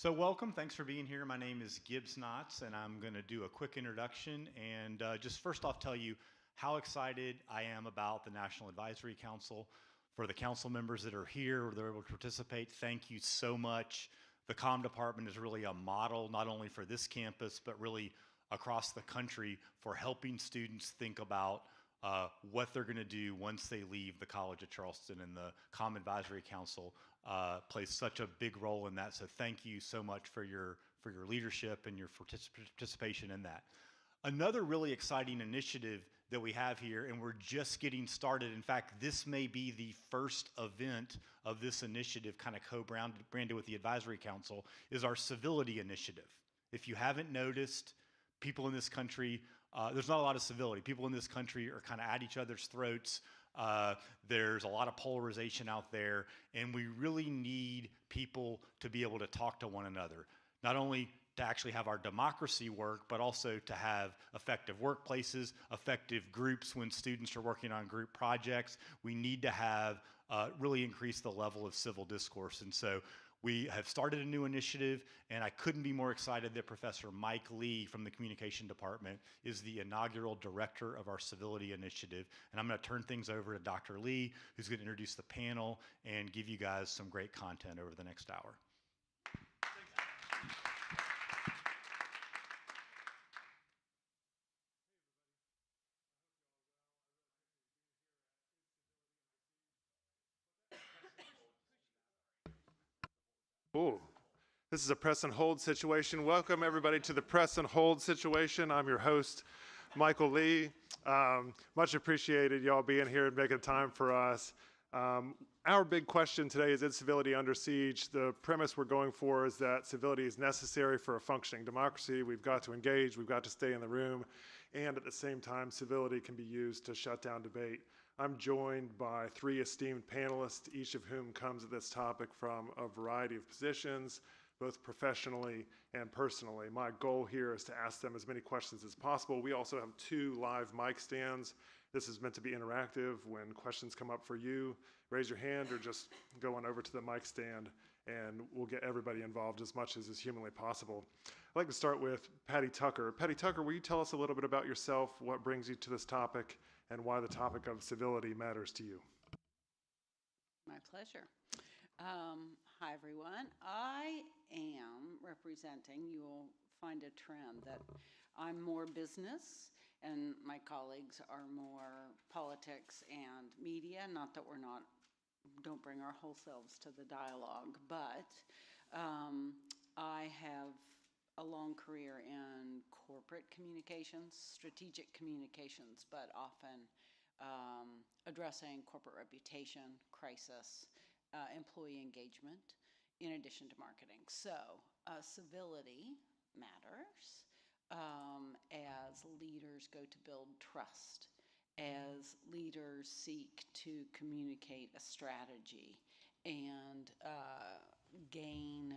So welcome, thanks for being here. My name is Gibbs Knotts, and I'm going to do a quick introduction and just first off tell you how excited I am about the National Advisory Council. For the council members that are here, they're able to participate, thank you so much. The comm department is really a model, not only for this campus, but really across the country for helping students think about what they're going to do once they leave the College of Charleston, and the Comm Advisory Council plays such a big role in that. So thank you so much for your leadership and your participation in that. Another really exciting initiative that we have here, and we're just getting started. In fact, this may be the first event of this initiative, kind of co-branded with the Advisory Council, is our Civility initiative. If you haven't noticed, people in this country, there's not a lot of civility. People in this country are kind of at each other's throats. There's a lot of polarization out there, and we really need people to be able to talk to one another. Not only to actually have our democracy work, but also to have effective workplaces, effective groups when students are working on group projects. We need to have really increase the level of civil discourse. And so we have started a new initiative, and I couldn't be more excited that Professor Mike Lee from the Communication Department is the inaugural director of our Civility initiative. And I'm going to turn things over to Dr. Lee, who's going to introduce the panel and give you guys some great content over the next hour. Ooh, this is a press and hold situation. Welcome everybody to the press and hold situation. I'm your host, Michael Lee. Much appreciated y'all being here and making time for us. Our big question today is civility under siege? The premise we're going for is that civility is necessary for a functioning democracy. We've got to engage, we've got to stay in the room, and at the same time, civility can be used to shut down debate. I'm joined by three esteemed panelists, each of whom comes at this topic from a variety of positions, both professionally and personally. My goal here is to ask them as many questions as possible. We also have 2 live mic stands. This is meant to be interactive. When questions come up for you, raise your hand or just go on over to the mic stand, and we'll get everybody involved as much as is humanly possible. I'd like to start with Patty Tucker. Patty Tucker, will you tell us a little bit about yourself, what brings you to this topic, and why the topic of civility matters to you? My pleasure. Hi, everyone. I am representing, you'll find a trend that I'm more business and my colleagues are more politics and media. Not that we're not, don't bring our whole selves to the dialogue, but I have a long career in corporate communications, strategic communications, but often addressing corporate reputation, crisis, employee engagement, in addition to marketing. So civility matters as leaders go to build trust, as leaders seek to communicate a strategy and gain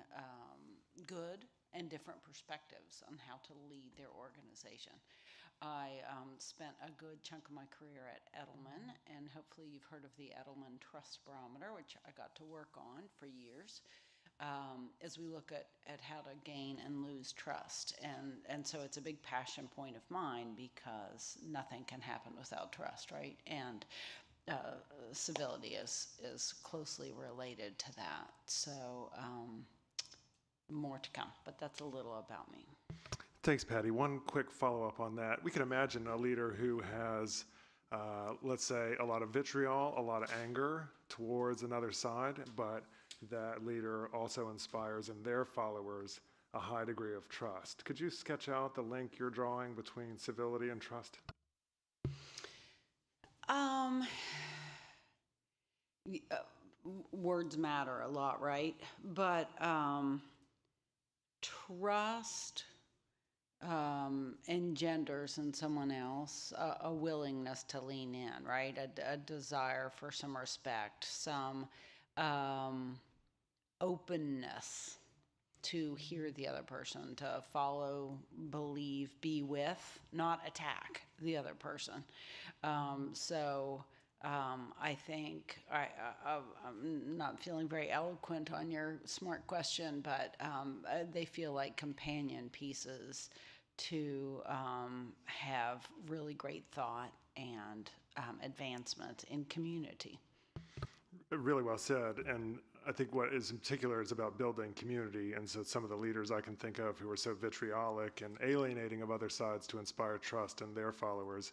good and different perspectives on how to lead their organization. I spent a good chunk of my career at Edelman, and hopefully you've heard of the Edelman Trust Barometer, which I got to work on for years, as we look at how to gain and lose trust. And so it's a big passion point of mine because nothing can happen without trust, right? And civility is closely related to that. So more to come, but that's a little about me. Thanks, Patty. One quick follow-up on that. We can imagine a leader who has, let's say, a lot of vitriol, a lot of anger towards another side, but that leader also inspires in their followers a high degree of trust. Could you sketch out the link you're drawing between civility and trust? Words matter a lot, right? But trust engenders in someone else a willingness to lean in, right? A desire for some respect, some openness to hear the other person, to follow, believe, be with, not attack the other person. So I think I'm not feeling very eloquent on your smart question, but they feel like companion pieces to have really great thought and advancement in community. Really well said. And I think what is in particular is about building community. And so some of the leaders I can think of who are so vitriolic and alienating of other sides to inspire trust in their followers,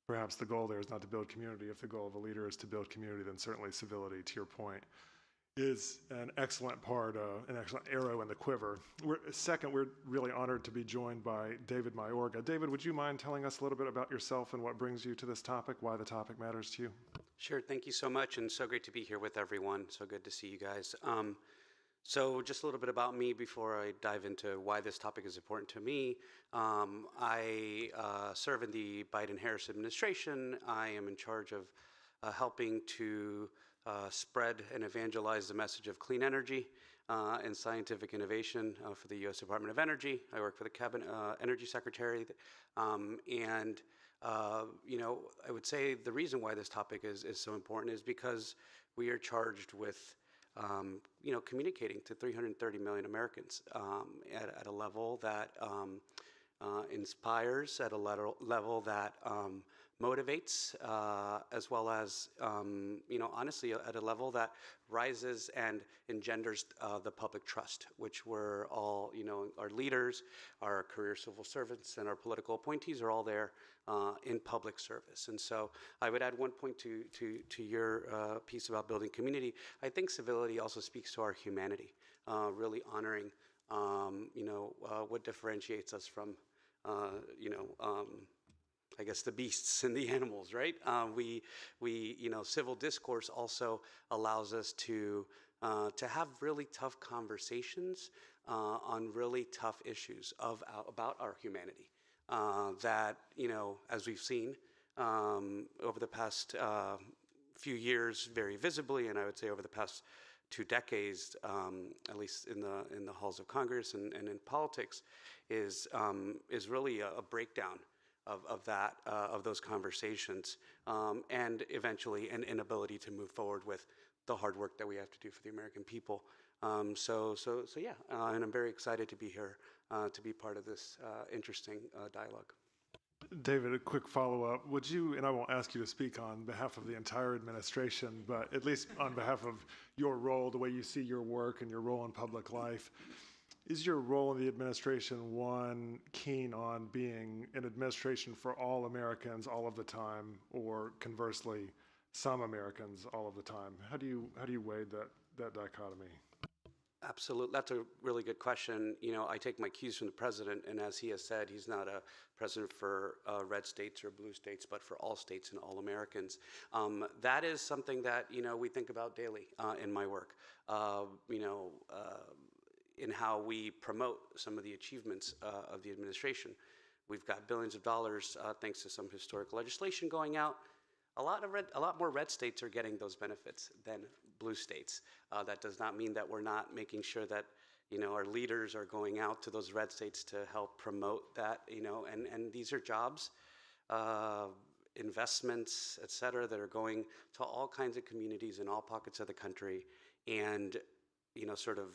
perhaps the goal there is not to build community. If the goal of a leader is to build community, then certainly civility, to your point, is an excellent part, an excellent arrow in the quiver. Second, we're really honored to be joined by David Mayorga. David, would you mind telling us a little bit about yourself and what brings you to this topic, why the topic matters to you? Sure, thank you so much, and so great to be here with everyone. So good to see you guys. So just a little bit about me before I dive into why this topic is important to me. I serve in the Biden-Harris administration. I am in charge of helping to spread and evangelize the message of clean energy and scientific innovation for the U.S. Department of Energy. I work for the Cabinet Energy Secretary. You know, I would say the reason why this topic is so important is because we are charged with you know, communicating to 330 million Americans at a level that inspires, at a level that motivates, as well as, you know, honestly, at a level that rises and engenders the public trust, which we're all, you know, our leaders, our career civil servants, and our political appointees are all there in public service. And so I would add one point to your piece about building community. I think civility also speaks to our humanity, really honoring, you know, what differentiates us from, you know, I guess the beasts and the animals, right? You know, civil discourse also allows us to have really tough conversations on really tough issues about our humanity. That, you know, as we've seen over the past few years, very visibly, and I would say over the past 2 decades, at least in the halls of Congress and in politics, is really a breakdown of those conversations, and eventually an inability to move forward with the hard work that we have to do for the American people. So yeah, and I'm very excited to be here to be part of this interesting dialogue. David, a quick follow-up. Would you, and I won't ask you to speak on behalf of the entire administration, but at least on behalf of your role, the way you see your work and your role in public life, is your role in the administration one keen on being an administration for all Americans all of the time, or conversely, some Americans all of the time? How do you weigh that dichotomy? Absolutely, that's a really good question. You know, I take my cues from the president, and as he has said, he's not a president for red states or blue states, but for all states and all Americans. That is something that, you know, we think about daily in my work. You know, in how we promote some of the achievements of the administration. We've got billions of dollars thanks to some historic legislation going out. A lot more red states are getting those benefits than blue states. That does not mean that we're not making sure that, you know, our leaders are going out to those red states to help promote that, you know, and these are jobs, investments, et cetera, that are going to all kinds of communities in all pockets of the country. And, you know, sort of,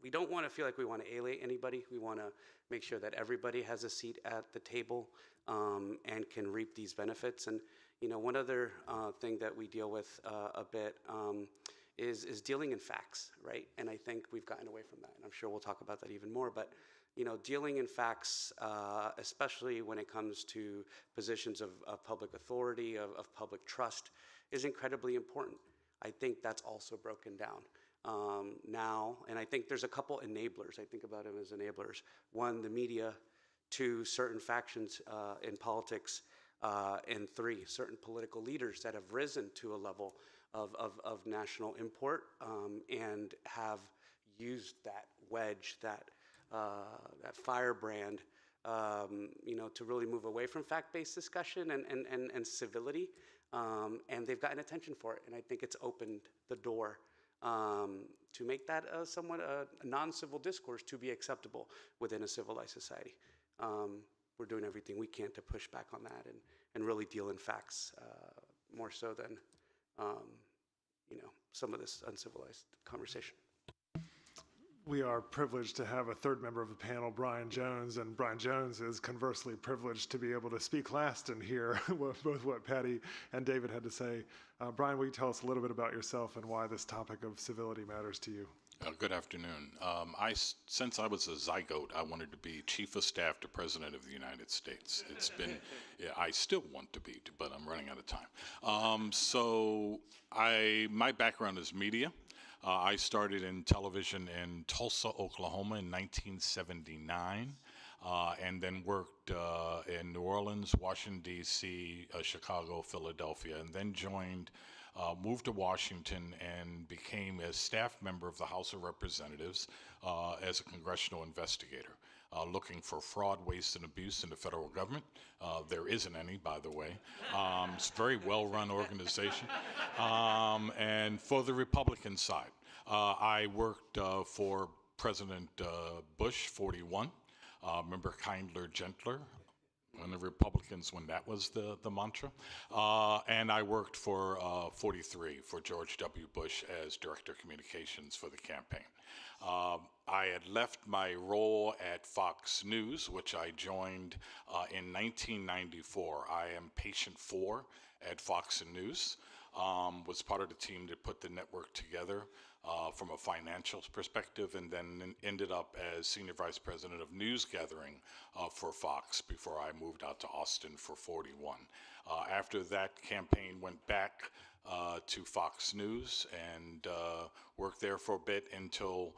we don't want to feel like we want to alienate anybody. We want to make sure that everybody has a seat at the table and can reap these benefits. And, you know, one other thing that we deal with a bit is dealing in facts, right? And I think we've gotten away from that. And I'm sure we'll talk about that even more. But, you know, dealing in facts, especially when it comes to positions of public authority, of public trust, is incredibly important. I think that's also broken down now. And I think there's a couple enablers. I think about them as enablers. One, the media. 2, certain factions in politics. And 3, certain political leaders that have risen to a level of national import and have used that wedge, that firebrand, you know, to really move away from fact-based discussion and civility. And they've gotten attention for it. And I think it's opened the door to make that somewhat a non-civil discourse to be acceptable within a civilized society. We're doing everything we can to push back on that and really deal in facts more so than, some of this uncivilized conversation. We are privileged to have a third member of the panel, Brian Jones, and Brian Jones is conversely privileged to be able to speak last and hear both what Patty and David had to say. Brian, will you tell us a little bit about yourself and why this topic of civility matters to you? Good afternoon. Since I was a zygote, I wanted to be Chief of Staff to President of the United States. It's been, yeah, I still want to be, but I'm running out of time. My background is media. I started in television in Tulsa, Oklahoma in 1979, and then worked in New Orleans, Washington, D.C., Chicago, Philadelphia, and then moved to Washington and became a staff member of the House of Representatives as a congressional investigator, looking for fraud, waste, and abuse in the federal government. There isn't any, by the way. It's a very well-run organization. And for the Republican side, I worked for President Bush, 41, remember Kindler, Gentler, and the Republicans when that was the mantra. And I worked for 43 for George W. Bush as Director of Communications for the campaign. I had left my role at Fox News, which I joined in 1994. I am patient 4 at Fox News. Was part of the team that put the network together from a financial perspective, and then ended up as Senior Vice President of News Gathering for Fox before I moved out to Austin for 41. After that campaign, went back to Fox News and worked there for a bit until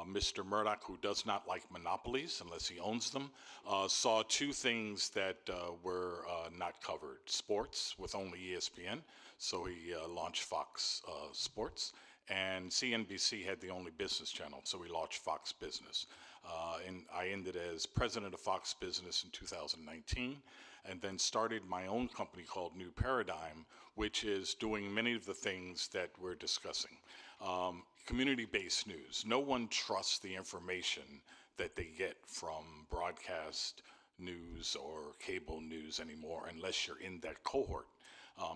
Mr. Murdoch, who does not like monopolies unless he owns them, saw two things that were not covered. Sports with only ESPN, so he launched Fox Sports, and CNBC had the only business channel, so we launched Fox Business. And I ended as president of Fox Business in 2019, and then started my own company called New Paradigm, which is doing many of the things that we're discussing. Community-based news. No one trusts the information that they get from broadcast news or cable news anymore unless you're in that cohort.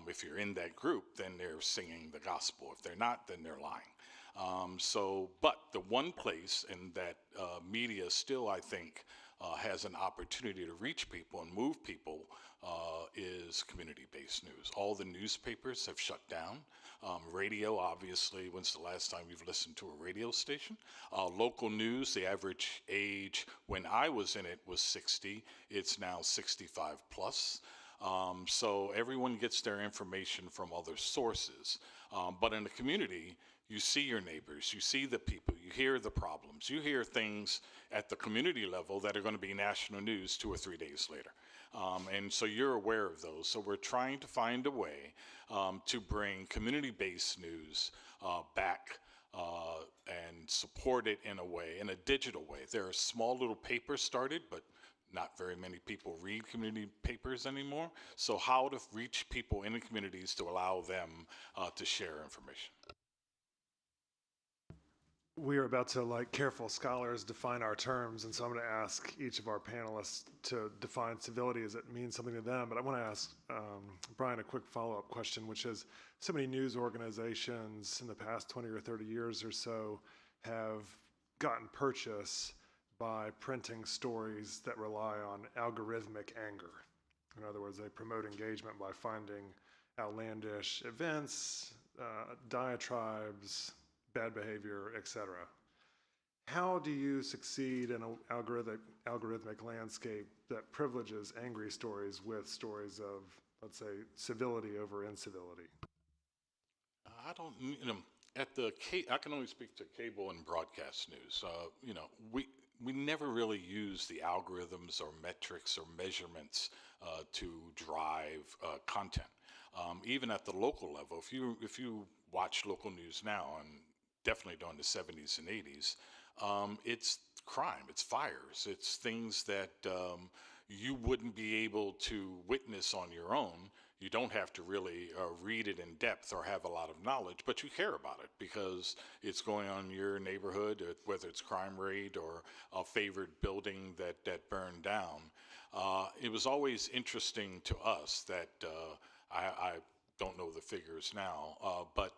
If you're in that group, then they're singing the gospel. If they're not, then they're lying. But the one place in that media still, I think, has an opportunity to reach people and move people is community-based news. All the newspapers have shut down. Radio, obviously, when's the last time you've listened to a radio station? Local news, the average age when I was in it was 60. It's now 65 plus. So everyone gets their information from other sources. But in the community, you see your neighbors, you see the people, you hear the problems, you hear things at the community level that are going to be national news 2 or 3 days later. And so you're aware of those. So we're trying to find a way to bring community-based news back and support it in a way, in a digital way. There are small little papers started, but not very many people read community papers anymore. So how to reach people in the communities to allow them to share information. We are about to, like careful scholars, define our terms, and so I'm going to ask each of our panelists to define civility as it means something to them. But I want to ask Brian a quick follow-up question, which is, so many news organizations in the past 20 or 30 years or so have gotten purchase by printing stories that rely on algorithmic anger. In other words, they promote engagement by finding outlandish events, diatribes, bad behavior, etc. How do you succeed in an algorithmic landscape that privileges angry stories with stories of, let's say, civility over incivility? I don't, I can only speak to cable and broadcast news. We never really use the algorithms or metrics or measurements to drive content. Even at the local level, if you watch local news now, and definitely during the 70s and 80s, it's crime, it's fires, it's things that you wouldn't be able to witness on your own. You don't have to really read it in depth or have a lot of knowledge, but you care about it because it's going on in your neighborhood, whether it's crime rate or a favored building that burned down. It was always interesting to us that I don't know the figures now, but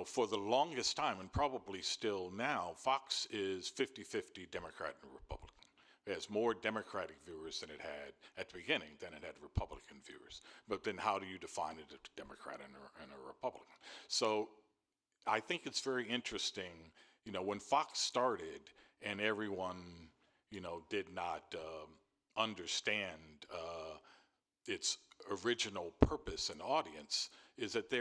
for the longest time, and probably still now, Fox is 50-50 Democrat and Republican. It has more Democratic viewers than it had at the beginning than it had Republican viewers. But then how do you define it as a Democrat and a Republican? So I think it's very interesting, when Fox started and everyone, did not understand its original purpose and audience, is that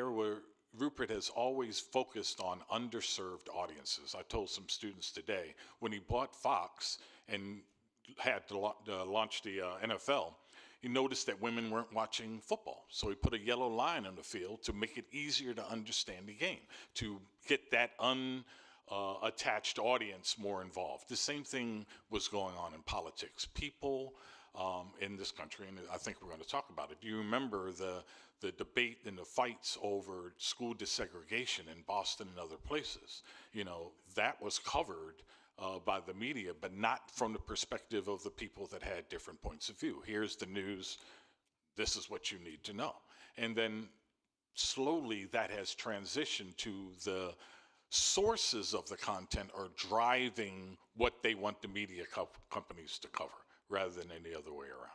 Rupert has always focused on underserved audiences. I told some students today, when he bought Fox and had to launch the NFL, he noticed that women weren't watching football. So he put a yellow line on the field to make it easier to understand the game, to get that unattached audience more involved. The same thing was going on in politics. People in this country, and I think we're going to talk about it. Do you remember the debate and the fights over school desegregation in Boston and other places? That was covered by the media, but not from the perspective of the people that had different points of view. Here's the news. This is what you need to know. And then slowly that has transitioned to the sources of the content are driving what they want the media companies to cover rather than any other way around.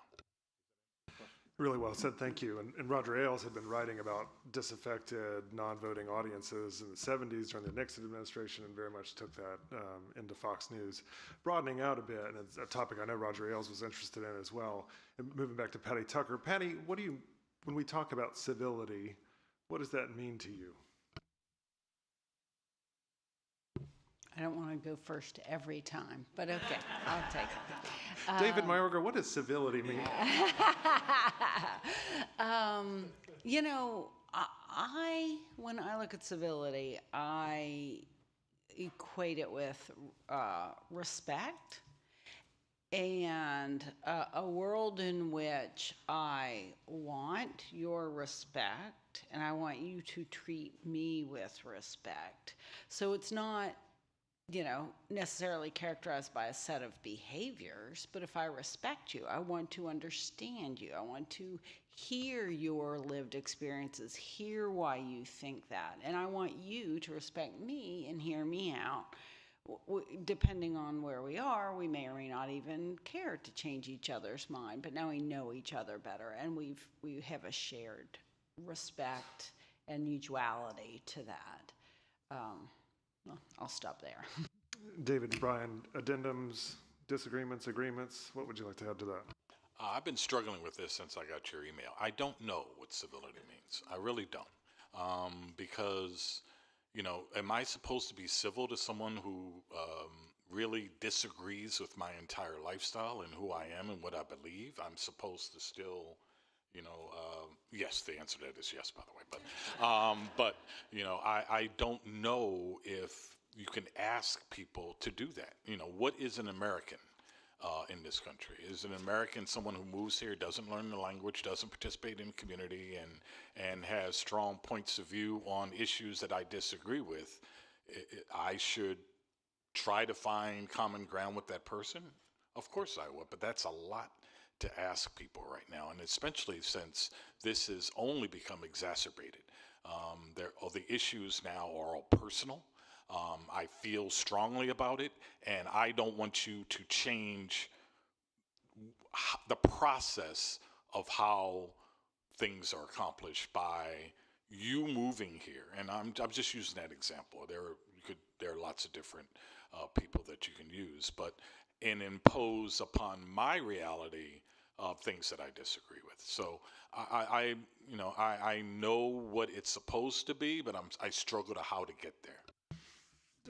Really well said, thank you. And Roger Ailes had been writing about disaffected, non-voting audiences in the 70s during the Nixon administration and very much took that into Fox News. Broadening out a bit, and it's a topic I know Roger Ailes was interested in as well. And moving back to Patty Tucker. Patty, when we talk about civility, what does that mean to you? I don't want to go first every time, but okay, I'll take it. David Mayorga, what does civility mean? When I look at civility, I equate it with respect and a world in which I want your respect and I want you to treat me with respect. So it's not necessarily characterized by a set of behaviors, but if I respect you, I want to understand you. I want to hear your lived experiences, hear why you think that, and I want you to respect me and hear me out. Depending on where we are, we may or may not even care to change each other's mind, but now we know each other better, and we have a shared respect and mutuality to that. Well, I'll stop there. David and Brian, addendums, disagreements, agreements, what would you like to add to that? I've been struggling with this since I got your email. I don't know what civility means. I really don't. Because, am I supposed to be civil to someone who really disagrees with my entire lifestyle and who I am and what I believe? I'm supposed to still yes, the answer to that is yes, by the way. But I don't know if you can ask people to do that. What is an American in this country? Is an American someone who moves here, doesn't learn the language, doesn't participate in community, and has strong points of view on issues that I disagree with? I should try to find common ground with that person? Of course I would, but that's a lot to ask people right now, and especially since this has only become exacerbated. The issues now are all personal. I feel strongly about it, and I don't want you to change the process of how things are accomplished by you moving here. And I'm just using that example. There are lots of different people that you can use, and impose upon my reality things that I disagree with. So I know what it's supposed to be, but I struggle to how to get there.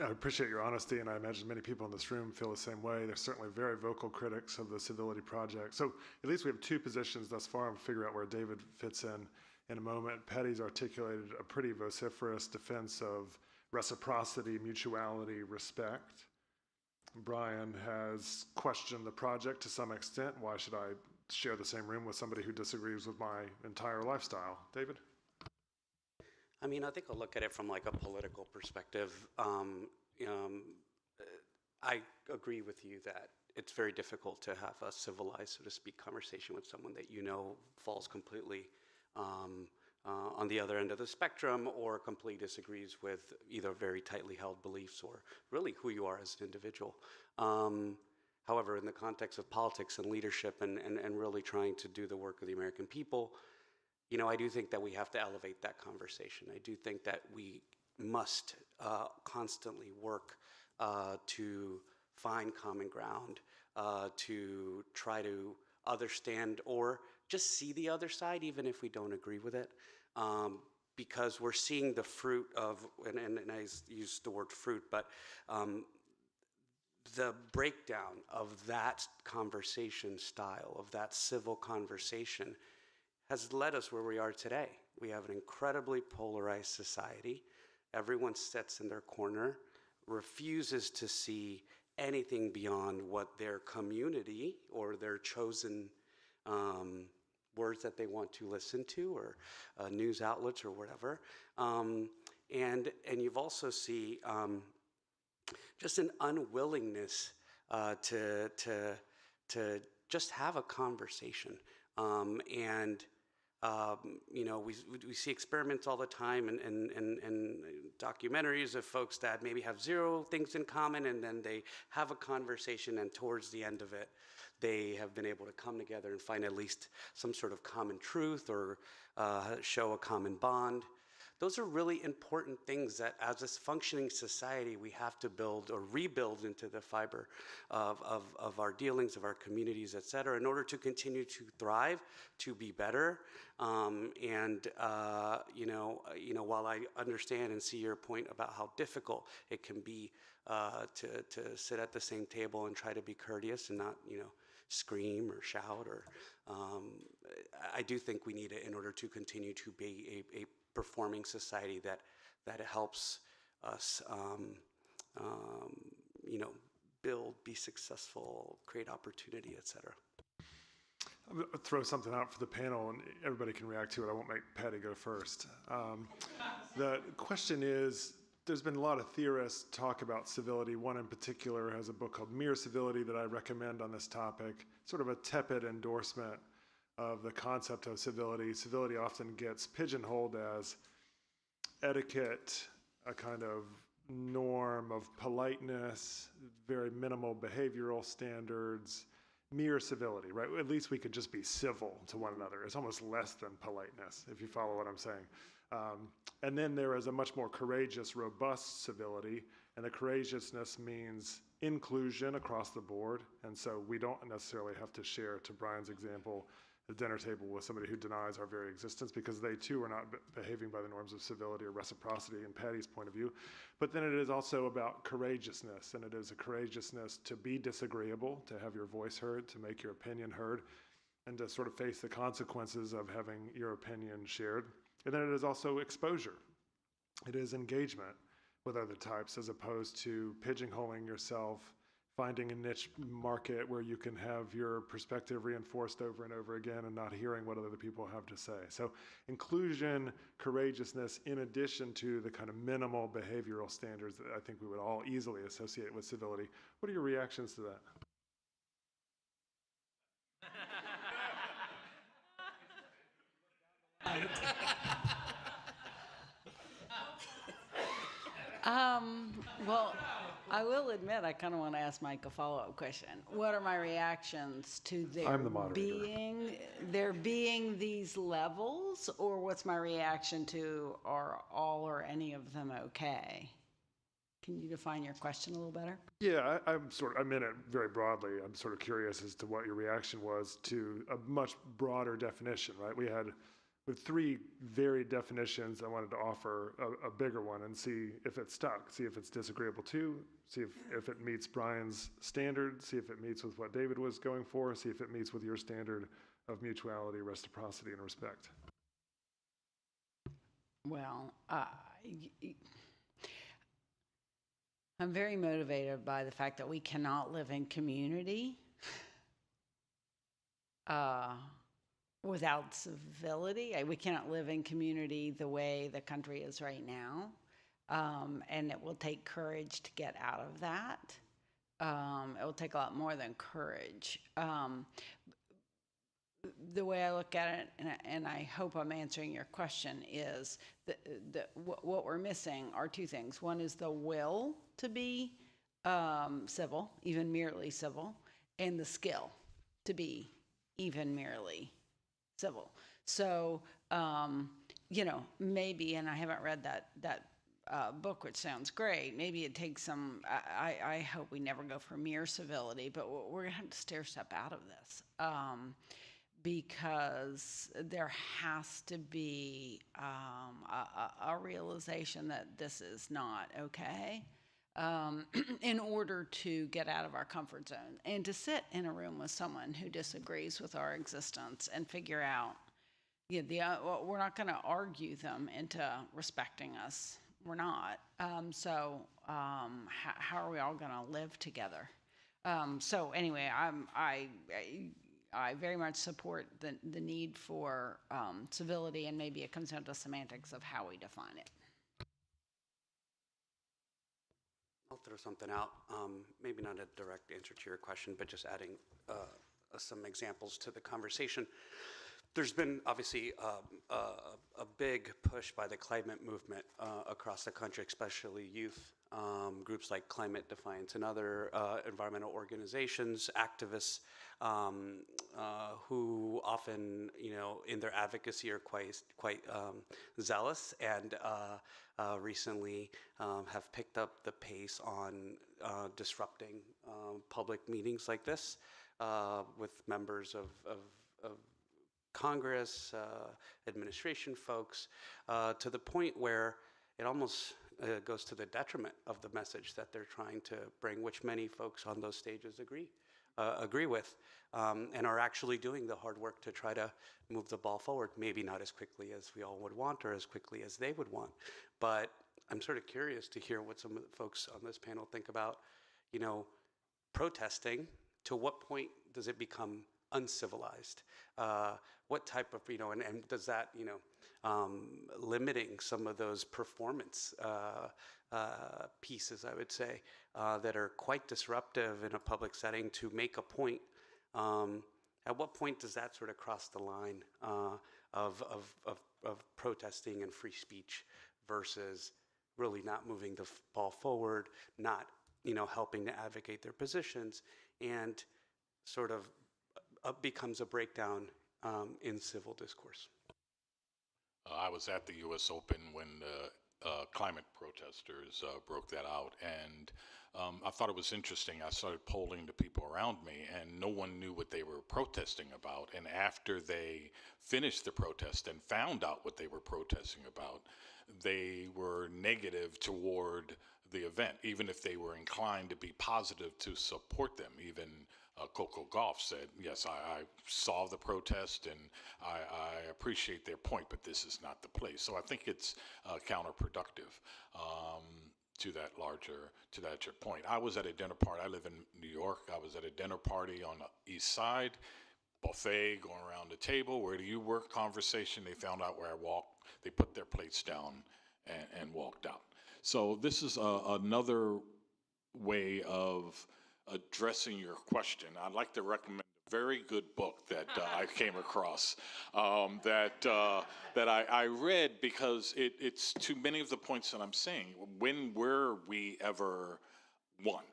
I appreciate your honesty, and I imagine many people in this room feel the same way. They're certainly very vocal critics of the Civility Project. So at least we have two positions thus far. I'm going to figure out where David fits in a moment. Patty's articulated a pretty vociferous defense of reciprocity, mutuality, respect. Brian has questioned the project to some extent. Why should I share the same room with somebody who disagrees with my entire lifestyle? David? I mean, I think I'll look at it from like a political perspective. I agree with you that it's very difficult to have a civilized, so to speak, conversation with someone that falls completely on the other end of the spectrum or completely disagrees with either very tightly held beliefs or really who you are as an individual. However, in the context of politics and leadership and really trying to do the work of the American people, you know, I do think that we have to elevate that conversation. I do think that we must constantly work to find common ground, to try to understand or just see the other side, even if we don't agree with it, because we're seeing the fruit of, and I use the word fruit, but the breakdown of that conversation style, of that civil conversation, has led us where we are today. We have an incredibly polarized society. Everyone sits in their corner, refuses to see anything beyond what their community or their chosen words that they want to listen to, or news outlets or whatever. And you've also see just an unwillingness to just have a conversation. You know, we see experiments all the time and documentaries of folks that maybe have zero things in common, and then they have a conversation, and towards the end of it, they have been able to come together and find at least some sort of common truth or show a common bond. Those are really important things that as a functioning society, we have to build or rebuild into the fiber of our dealings, of our communities, et cetera, in order to continue to thrive, to be better. You know, while I understand and see your point about how difficult it can be to sit at the same table and try to be courteous and not, you know, scream or shout, or I do think we need it in order to continue to be a performing society that helps us, you know, build, be successful, create opportunity, et cetera. I'm going to throw something out for the panel, and everybody can react to it. I won't make Patty go first. The question is, there's been a lot of theorists talk about civility. One in particular has a book called Mere Civility that I recommend on this topic, sort of a tepid endorsement of the concept of civility. Civility often gets pigeonholed as etiquette, a kind of norm of politeness, very minimal behavioral standards, mere civility, right? At least we could just be civil to one another. It's almost less than politeness, if you follow what I'm saying. And then there is a much more courageous, robust civility, and the courageousness means inclusion across the board, and so we don't necessarily have to share, to Brian's example, the dinner table with somebody who denies our very existence, because they too are not behaving by the norms of civility or reciprocity in Patty's point of view. But then it is also about courageousness, and it is a courageousness to be disagreeable, to have your voice heard, to make your opinion heard, and to sort of face the consequences of having your opinion shared. And then it is also exposure. It is engagement with other types, as opposed to pigeonholing yourself, finding a niche market where you can have your perspective reinforced over and over again and not hearing what other people have to say. So inclusion, courageousness, in addition to the kind of minimal behavioral standards that I think we would all easily associate with civility. What are your reactions to that? Well, I will admit, I kind of want to ask Mike a follow-up question. What are my reactions to there being these levels, or what's my reaction to are all or any of them okay? Can you define your question a little better? Yeah, I meant it very broadly. I'm sort of curious as to what your reaction was to a much broader definition, right? With three varied definitions, I wanted to offer a bigger one and see if it stuck, see if it's disagreeable to, see if it meets Brian's standard, see if it meets with what David was going for, see if it meets with your standard of mutuality, reciprocity, and respect. Well, I'm very motivated by the fact that we cannot live in community without civility. We cannot live in community the way the country is right now, and it will take courage to get out of that. It will take a lot more than courage. the way I look at it, and I hope I'm answering your question, is what we're missing are two things. One is the will to be civil, even merely civil, and the skill to be even merely civil. So, maybe, and I haven't read that book, which sounds great. Maybe it takes some. I hope we never go for mere civility, but we're gonna have to stair step out of this because there has to be a realization that this is not okay. In order to get out of our comfort zone and to sit in a room with someone who disagrees with our existence and figure out, we're not going to argue them into respecting us. We're not. So how are we all going to live together? So anyway, I very much support the need for civility, and maybe it comes down to semantics of how we define it. I'll throw something out, maybe not a direct answer to your question, but just adding some examples to the conversation. There's been obviously a big push by the climate movement across the country, especially youth groups like Climate Defiance and other environmental organizations, activists who often, in their advocacy are quite zealous and recently have picked up the pace on disrupting public meetings like this with members of Congress, administration folks, to the point where it almost goes to the detriment of the message that they're trying to bring, which many folks on those stages agree with, and are actually doing the hard work to try to move the ball forward. Maybe not as quickly as we all would want or as quickly as they would want, but I'm sort of curious to hear what some of the folks on this panel think about, protesting. To what point does it become uncivilized? What type of, and does that, limiting some of those performance pieces, I would say, that are quite disruptive in a public setting to make a point. At what point does that sort of cross the line of protesting and free speech versus really not moving the ball forward, not, helping to advocate their positions, and sort of becomes a breakdown in civil discourse? I was at the U.S. Open when the climate protesters broke that out, and I thought it was interesting. I started polling the people around me, and no one knew what they were protesting about. And after they finished the protest and found out what they were protesting about, they were negative toward the event, even if they were inclined to be positive to support them. Even Coco Gauff said, yes, I saw the protest and I appreciate their point, but this is not the place. So I think it's counterproductive to that larger point. I was at a dinner party. I live in New York. I was at a dinner party on the East Side, buffet going around the table. Where do you work? Conversation. They found out where I walked. They put their plates down and walked out. So this is another way of addressing your question. I'd like to recommend a very good book that I came across that I read, because it's to many of the points that I'm saying. When were we ever one?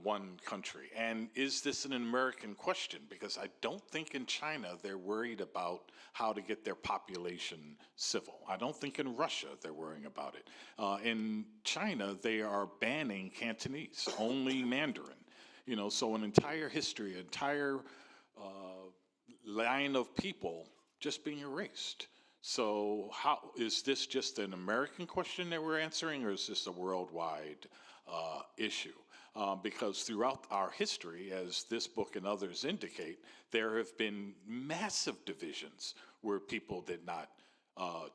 One country. And is this an American question? Because I don't think in China they're worried about how to get their population civil. I don't think in Russia they're worrying about it. In China, they are banning Cantonese, only Mandarin. So an entire history, entire line of people just being erased. So how is this just an American question that we're answering, or is this a worldwide issue? Because throughout our history, as this book and others indicate, there have been massive divisions where people did not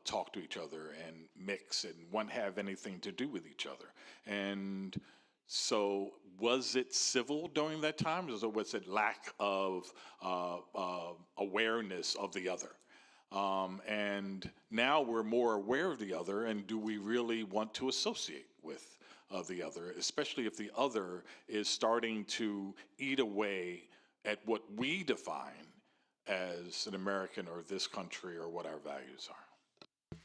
talk to each other and mix and wouldn't have anything to do with each other. And so was it civil during that time, or was it lack of awareness of the other? And now we're more aware of the other, and do we really want to associate with the other, especially if the other is starting to eat away at what we define as an American or this country or what our values are.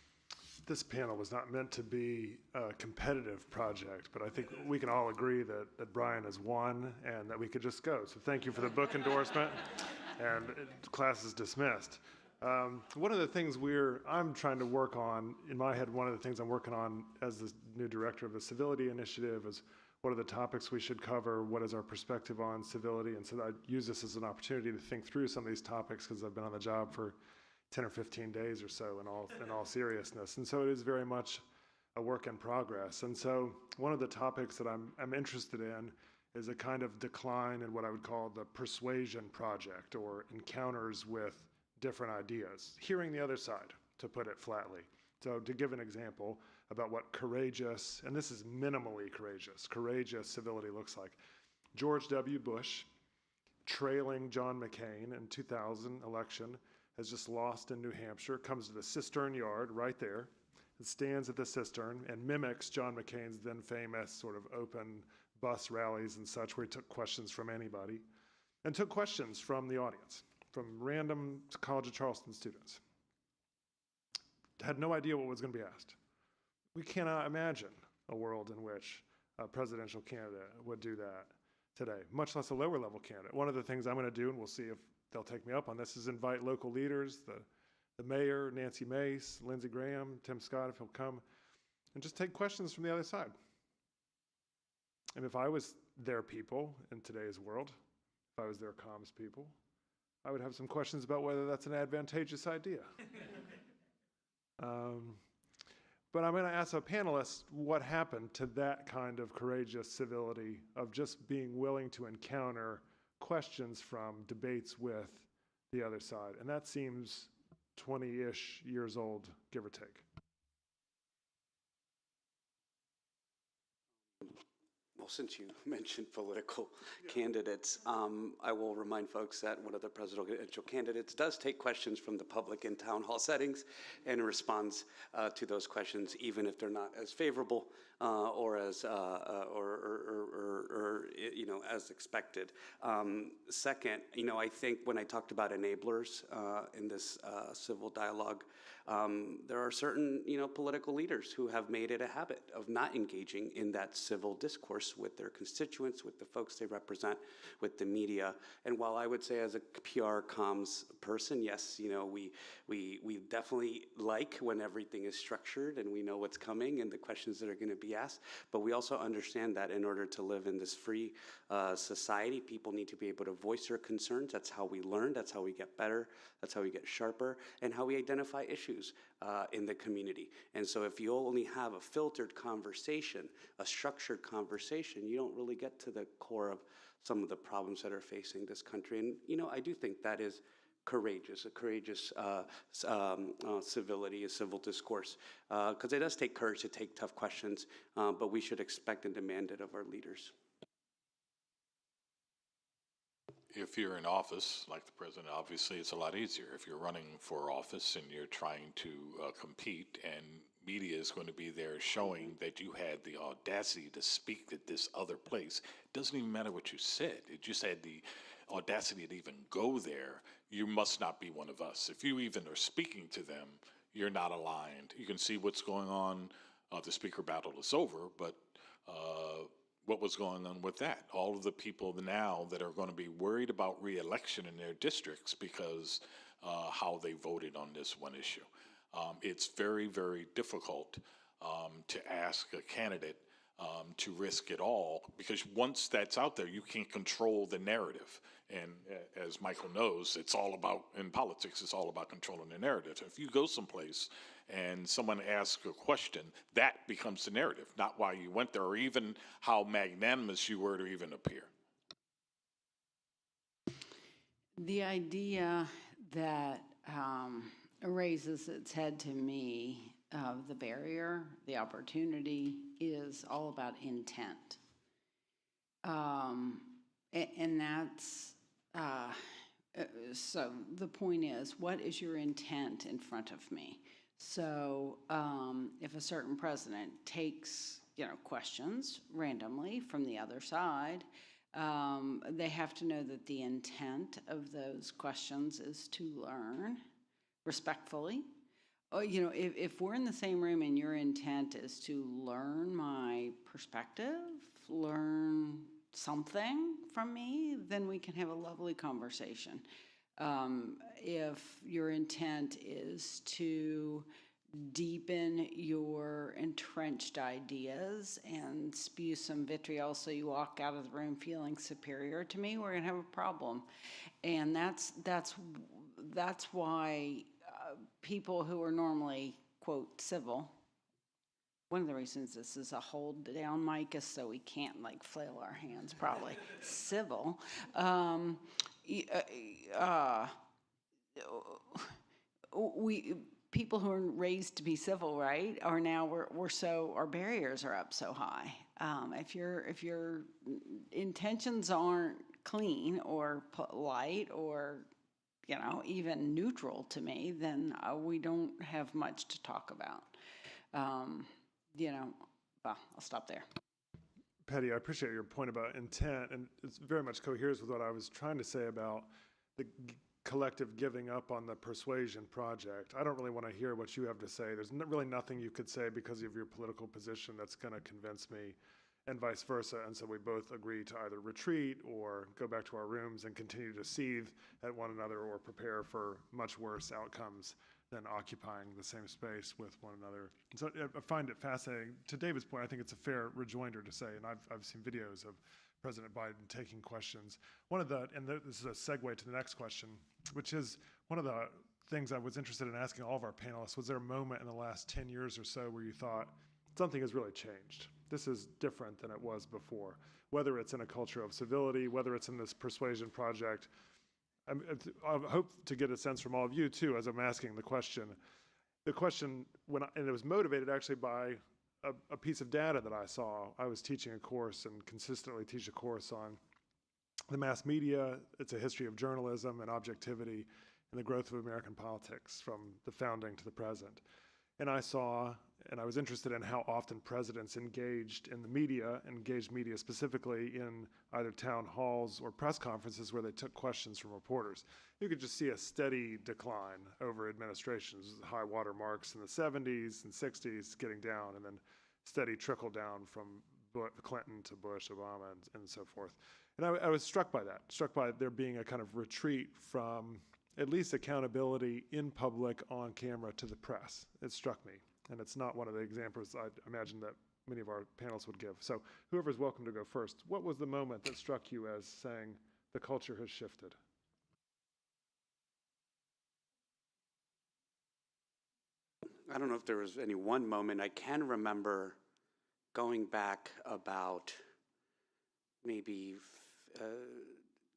This panel was not meant to be a competitive project, but I think we can all agree that Brian has won and that we could just go. So thank you for the book endorsement, and class is dismissed. One of the things I'm trying to work on, in my head, one of the things I'm working on as the new director of the Civility Initiative is what are the topics we should cover, what is our perspective on civility, and so I use this as an opportunity to think through some of these topics because I've been on the job for 10 or 15 days or so in all seriousness. And so it is very much a work in progress. And so one of the topics that I'm interested in is a kind of decline in what I would call the persuasion project, or encounters with different ideas, hearing the other side, to put it flatly. So to give an example about what courageous, and this is minimally courageous civility looks like. George W. Bush, trailing John McCain in 2000 election, has just lost in New Hampshire, comes to the cistern yard right there, and stands at the cistern and mimics John McCain's then famous sort of open bus rallies and such, where he took questions from anybody, and took questions from the audience, from random College of Charleston students. Had no idea what was going to be asked. We cannot imagine a world in which a presidential candidate would do that today, much less a lower level candidate. One of the things I'm going to do, and we'll see if they'll take me up on this, is invite local leaders, the mayor, Nancy Mace, Lindsey Graham, Tim Scott, if he'll come, and just take questions from the other side. And if I was their people in today's world, if I was their comms people, I would have some questions about whether that's an advantageous idea. But I'm going to ask our panelists what happened to that kind of courageous civility of just being willing to encounter questions from debates with the other side. And that seems 20-ish years old, give or take. Well, since you mentioned political candidates, I will remind folks that one of the presidential candidates does take questions from the public in town hall settings and responds to those questions, even if they're not as favorable or as as expected. Second, I think when I talked about enablers in this civil dialogue, there are certain, political leaders who have made it a habit of not engaging in that civil discourse with their constituents, with the folks they represent, with the media. And while I would say as a PR comms person, yes, we definitely like when everything is structured and we know what's coming and the questions that are going to be asked. But we also understand that in order to live in this free society, people need to be able to voice their concerns. That's how we learn. That's how we get better. That's how we get sharper, and how we identify issues in the community. And so if you only have a filtered conversation, a structured conversation, you don't really get to the core of some of the problems that are facing this country. And, I do think that is courageous, a courageous civility, a civil discourse, because it does take courage to take tough questions, but we should expect and demand it of our leaders. If you're in office, like the president, obviously it's a lot easier. If you're running for office and you're trying to compete, and media is going to be there showing that you had the audacity to speak at this other place, it doesn't even matter what you said. It just had the audacity to even go there. You must not be one of us. If you even are speaking to them, you're not aligned. You can see what's going on. The speaker battle is over, but what was going on with that? All of the people now that are going to be worried about re-election in their districts because how they voted on this one issue. It's very, very difficult to ask a candidate to risk it all, because once that's out there, you can't control the narrative. And as Michael knows, it's all about, in politics, it's all about controlling the narrative. So if you go someplace and someone asks a question, that becomes the narrative, not why you went there or even how magnanimous you were to even appear. The idea that raises its head to me of the barrier, the opportunity, is all about intent. And that's, so the point is, what is your intent in front of me? So if a certain president takes, questions randomly from the other side, They have to know that the intent of those questions is to learn respectfully. Oh, you know, if we're in the same room and your intent is to learn my perspective, learn something from me, then we can have a lovely conversation. If your intent is to deepen your entrenched ideas and spew some vitriol so you walk out of the room feeling superior to me, we're going to have a problem. And that's why people who are normally, quote, civil, one of the reasons this is a hold down mic is so we can't like flail our hands, probably, civil, people who are raised to be civil, right, are now our barriers are up so high. If your intentions aren't clean or polite or even neutral to me, then we don't have much to talk about. Well, I'll stop there. Patty, I appreciate your point about intent, and it's very much coheres with what I was trying to say about the collective giving up on the persuasion project. I don't really want to hear what you have to say. There's really nothing you could say because of your political position that's going to convince me, and vice versa. And so we both agree to either retreat or go back to our rooms and continue to seethe at one another or prepare for much worse outcomes than occupying the same space with one another. And so I find it fascinating. To David's point, I think it's a fair rejoinder to say, and I've seen videos of President Biden taking questions. This is a segue to the next question, which is one of the things I was interested in asking all of our panelists. Was there a moment in the last 10 years or so where you thought something has really changed? This is different than it was before, whether it's in a culture of civility, whether it's in this persuasion project. I hope to get a sense from all of you too, as I'm asking the question. The question, and it was motivated actually by a piece of data that I saw. I was teaching a course and consistently teach a course on the mass media. It's a history of journalism and objectivity and the growth of American politics from the founding to the present. And I saw, and I was interested in how often presidents engaged in the media, engaged media specifically in either town halls or press conferences where they took questions from reporters. You could just see a steady decline over administrations, high water marks in the 70s and 60s getting down, and then steady trickle down from Clinton to Bush, Obama, and so forth. And I was struck by that, struck by there being a kind of retreat from at least accountability in public on camera to the press. It struck me. And it's not one of the examples I imagine that many of our panelists would give. So whoever's welcome to go first. What was the moment that struck you as saying the culture has shifted? I don't know if there was any one moment. I can remember going back about maybe,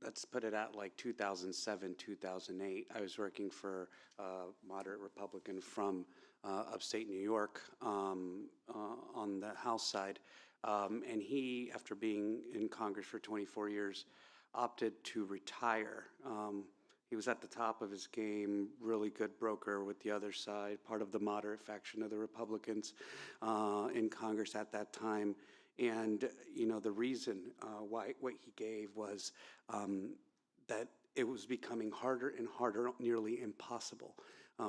let's put it at like 2007, 2008. I was working for a moderate Republican from upstate New York on the House side. And he, after being in Congress for 24 years, opted to retire. He was at the top of his game, really good broker with the other side, part of the moderate faction of the Republicans in Congress at that time. And, the reason why what he gave was that it was becoming harder and harder, nearly impossible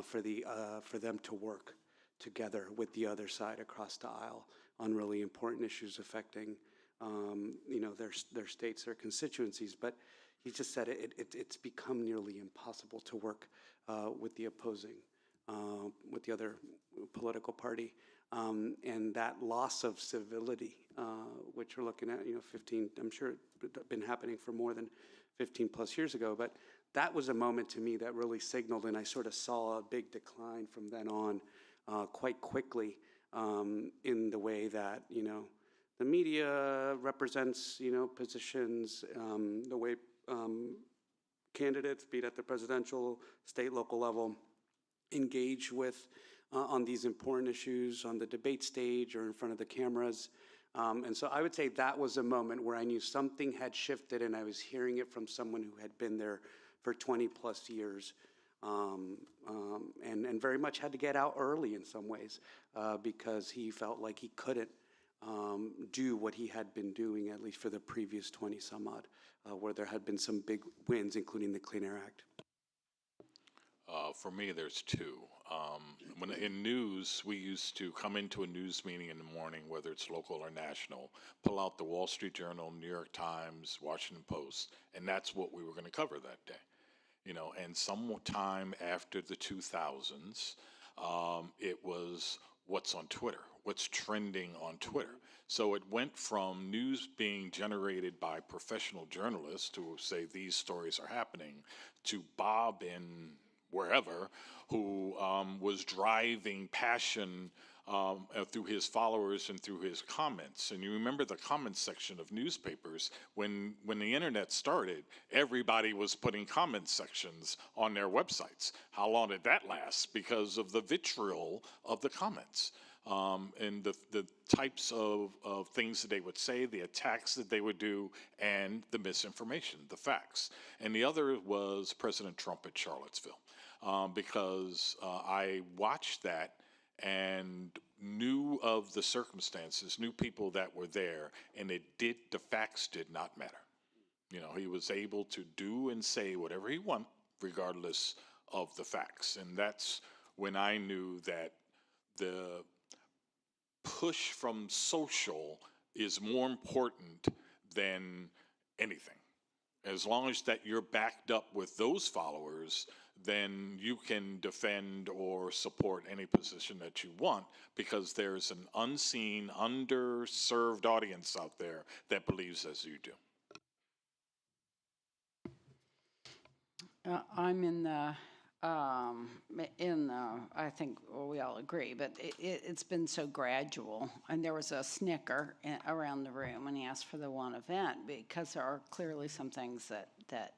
for them to work together with the other side across the aisle on really important issues affecting, their states, their constituencies. But he just said it's become nearly impossible to work with the opposing, with the other political party. And that loss of civility, which we're looking at, 15, I'm sure it's been happening for more than 15 plus years ago, but that was a moment to me that really signaled, and I sort of saw a big decline from then on quite quickly in the way that, the media represents, positions, the way candidates, be it at the presidential, state, local level, engage with on these important issues on the debate stage or in front of the cameras. And so I would say that was a moment where I knew something had shifted, and I was hearing it from someone who had been there for 20 plus years and very much had to get out early in some ways because he felt like he couldn't do what he had been doing, at least for the previous 20 some odd, where there had been some big wins, including the Clean Air Act? For me, there's two. When in news, we used to come into a news meeting in the morning, whether it's local or national, pull out the Wall Street Journal, New York Times, Washington Post, and that's what we were going to cover that day. You know, and sometime after the 2000s, it was what's on Twitter, what's trending on Twitter. So it went from news being generated by professional journalists who say these stories are happening to Bob in wherever who was driving passion through his followers and through his comments. And you remember the comments section of newspapers when the internet started, everybody was putting comment sections on their websites. How long did that last? Because of the vitriol of the comments. And the types of things that they would say, the attacks that they would do, and the misinformation, the facts. And the other was President Trump at Charlottesville, because I watched that and knew of the circumstances, knew people that were there, and the facts did not matter. You know, he was able to do and say whatever he wanted, regardless of the facts. And that's when I knew that the push from social is more important than anything. As long as that you're backed up with those followers, then you can defend or support any position that you want, because there's an unseen, underserved audience out there that believes as you do. I'm in the, I think we all agree, but it's been so gradual. And there was a snicker around the room when he asked for the one event, because there are clearly some things that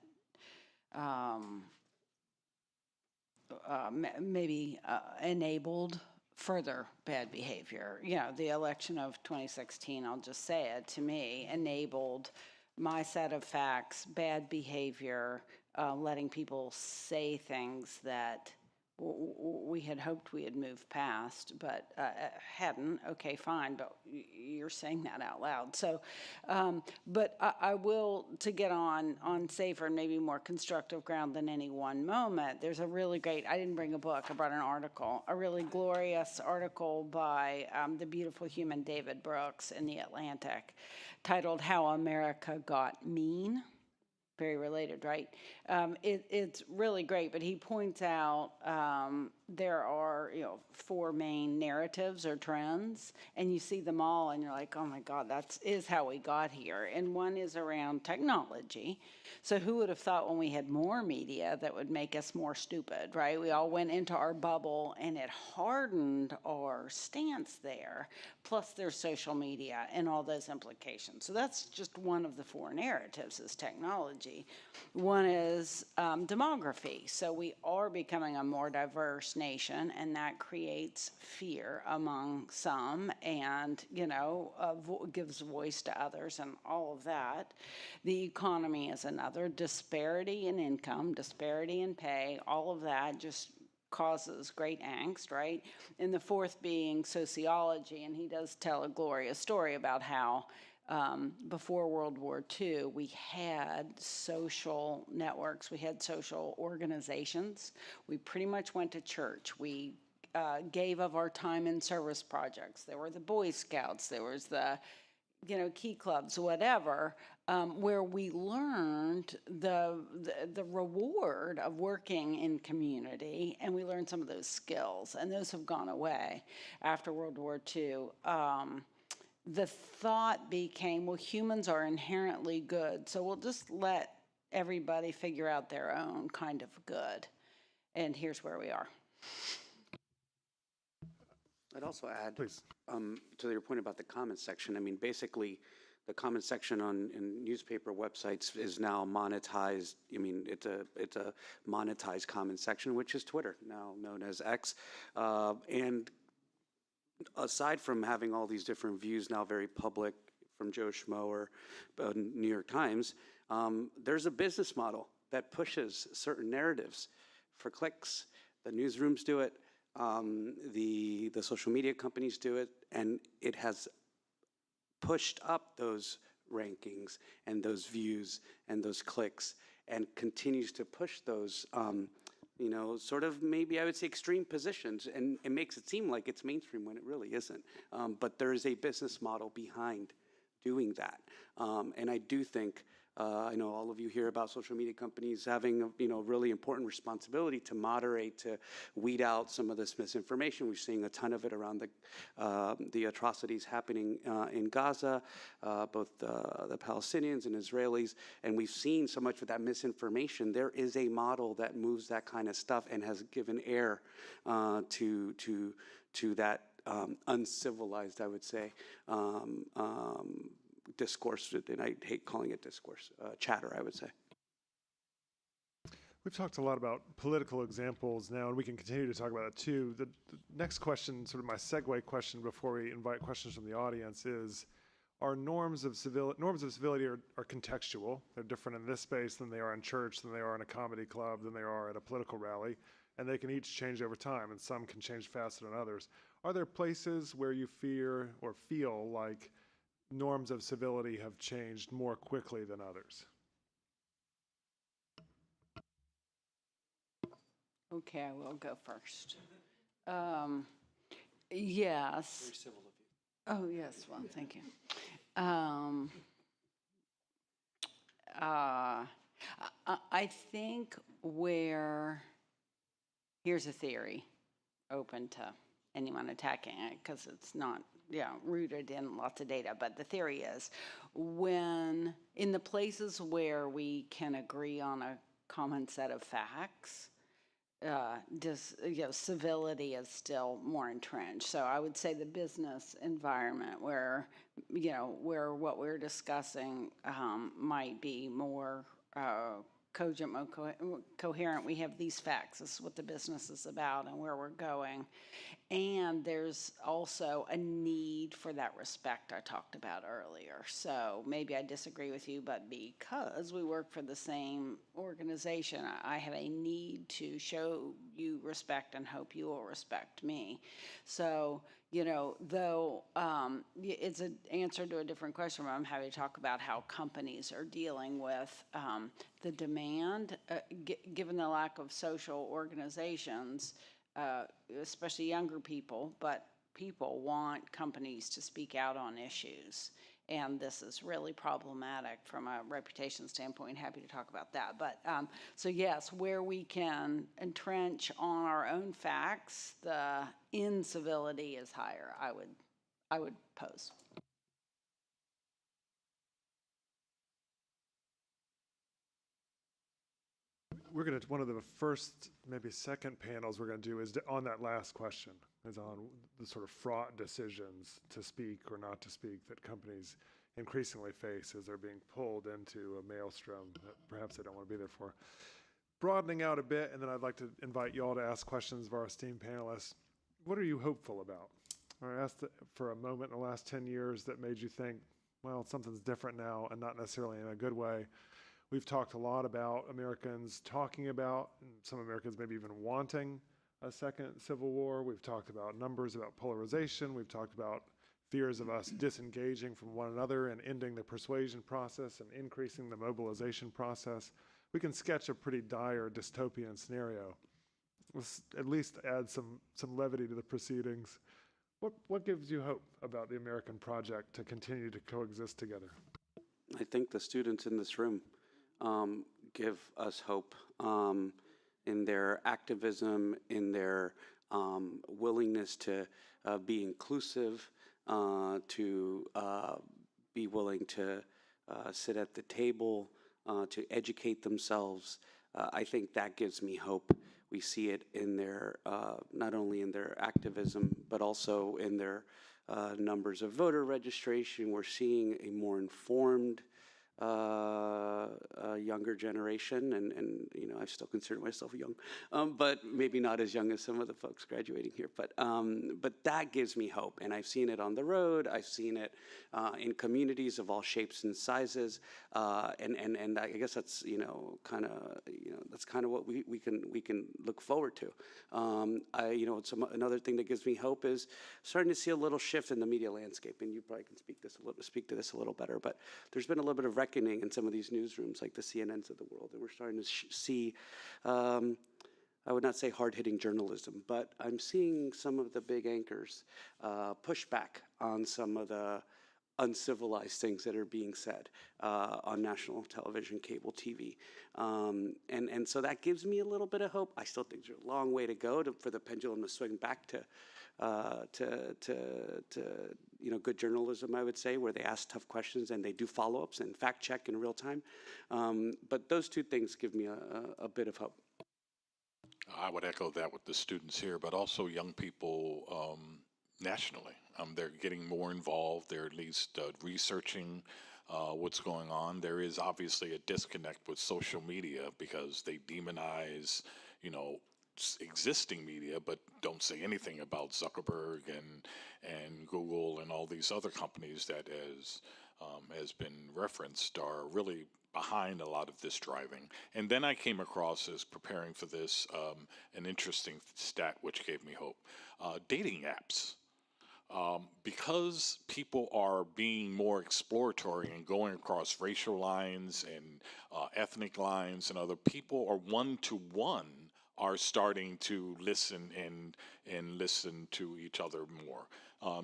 maybe enabled further bad behavior. You know, the election of 2016, I'll just say it, to me, enabled my set of facts, bad behavior, letting people say things that we had hoped we had moved past, but hadn't. Okay, fine, but you're saying that out loud. So, but I will, to get on safer and maybe more constructive ground than any one moment, there's a really great, I didn't bring a book, I brought an article, a really glorious article by the beautiful human David Brooks in The Atlantic, titled How America Got Mean. Very related, right? It's really great, but he points out there are, 4 main narratives or trends, and you see them all, and you're like, oh my God, that is how we got here. And one is around technology. So who would have thought when we had more media that would make us more stupid, right? We all went into our bubble, and it hardened our stance there. Plus there's social media and all those implications. So that's just one of the 4 narratives is technology. One is demography. So we are becoming a more diverse nation, and that creates fear among some and, gives voice to others and all of that. The economy is another. Disparity in income, disparity in pay, all of that just causes great angst, right? And the 4th being sociology, and he does tell a glorious story about how before World War II, we had social networks, we had social organizations. We pretty much went to church. We gave of our time in service projects. There were the Boy Scouts, there was the key clubs, whatever, where we learned the reward of working in community, and we learned some of those skills, and those have gone away after World War II. The thought became, well, humans are inherently good, so we'll just let everybody figure out their own kind of good. And here's where we are. I'd also add, Please. To your point about the comment section, I mean, basically, the comment section in newspaper websites is now monetized. I mean, it's a monetized comment section, which is Twitter, now known as X. And aside from having all these different views now very public from Joe Schmo or New York Times, there's a business model that pushes certain narratives for clicks. The newsrooms do it, the social media companies do it, and it has pushed up those rankings and those views and those clicks, and continues to push those, you know, sort of maybe I would say extreme positions, and it makes it seem like it's mainstream when it really isn't. But there is a business model behind doing that. And I do think, I know all of you hear about social media companies having a, you know, really important responsibility to moderate, to weed out some of this misinformation. We're seeing a ton of it around the atrocities happening in Gaza, both the Palestinians and Israelis, and we've seen so much of that misinformation. There is a model that moves that kind of stuff and has given air to that uncivilized, I would say, discourse, and I hate calling it discourse, chatter, I would say. We've talked a lot about political examples now, and we can continue to talk about it too. The next question, sort of my segue question before we invite questions from the audience, is our norms of civility are contextual. They're different in this space than they are in church, than they are in a comedy club, than they are at a political rally, and they can each change over time, and some can change faster than others. Are there places where you fear or feel like norms of civility have changed more quickly than others? Okay, I will go first. Yes. Very civil of you. Oh, yes, well, thank you. I think here's a theory, open to anyone attacking it, because it's not, rooted in lots of data, but the theory is, when in the places where we can agree on a common set of facts, civility is still more entrenched. So I would say the business environment where what we're discussing might be more cogent, more coherent. We have these facts. This is what the business is about and where we're going. And there's also a need for that respect I talked about earlier. So maybe I disagree with you, but because we work for the same organization, I have a need to show you respect and hope you will respect me. So, though it's an answer to a different question, but I'm happy to talk about how companies are dealing with the demand, given the lack of social organizations, especially younger people, but people want companies to speak out on issues. And this is really problematic from a reputation standpoint. Happy to talk about that. But so yes, where we can entrench on our own facts, the incivility is higher, I would pose. One of the first, maybe second panels we're going to do is on that last question, is on the sort of fraught decisions to speak or not to speak that companies increasingly face as they're being pulled into a maelstrom that perhaps they don't want to be there for. Broadening out a bit, and then I'd like to invite you all to ask questions of our esteemed panelists. What are you hopeful about? I asked for a moment in the last 10 years that made you think, well, something's different now, and not necessarily in a good way. We've talked a lot about Americans talking about, and some Americans maybe even wanting, a second civil war. We've talked about numbers, about polarization. We've talked about fears of us disengaging from one another and ending the persuasion process and increasing the mobilization process. We can sketch a pretty dire dystopian scenario. Let's at least add some levity to the proceedings. What gives you hope about the American project to continue to coexist together? I think the students in this room give us hope in their activism, in their willingness to be inclusive, to be willing to sit at the table, to educate themselves. I think that gives me hope. We see it in their, not only in their activism, but also in their numbers of voter registration. We're seeing a more informed younger generation, and you know, I still consider myself young, but maybe not as young as some of the folks graduating here. But that gives me hope, and I've seen it on the road. I've seen it in communities of all shapes and sizes, and I guess that's that's kind of what we can look forward to. Another thing that gives me hope is starting to see a little shift in the media landscape, and you probably can speak to this a little better. But there's been a little bit of reckoning in some of these newsrooms, like the CNNs of the world, and we're starting to see. I would not say hard-hitting journalism, but I'm seeing some of the big anchors push back on some of the uncivilized things that are being said on national television, cable TV. And so that gives me a little bit of hope. I still think there's a long way to go for the pendulum to swing back to good journalism, I would say, where they ask tough questions and they do follow-ups and fact check in real time. But those two things give me a bit of hope. I would echo that with the students here, but also young people nationally. They're getting more involved. They're at least researching what's going on. There is obviously a disconnect with social media because they demonize, existing media, but don't say anything about Zuckerberg and Google and all these other companies that, has been referenced, are really behind a lot of this driving. And then I came across, as preparing for this, an interesting stat which gave me hope. Dating apps. Because people are being more exploratory and going across racial lines and ethnic lines, and other people are one-to-one are starting to listen and listen to each other more.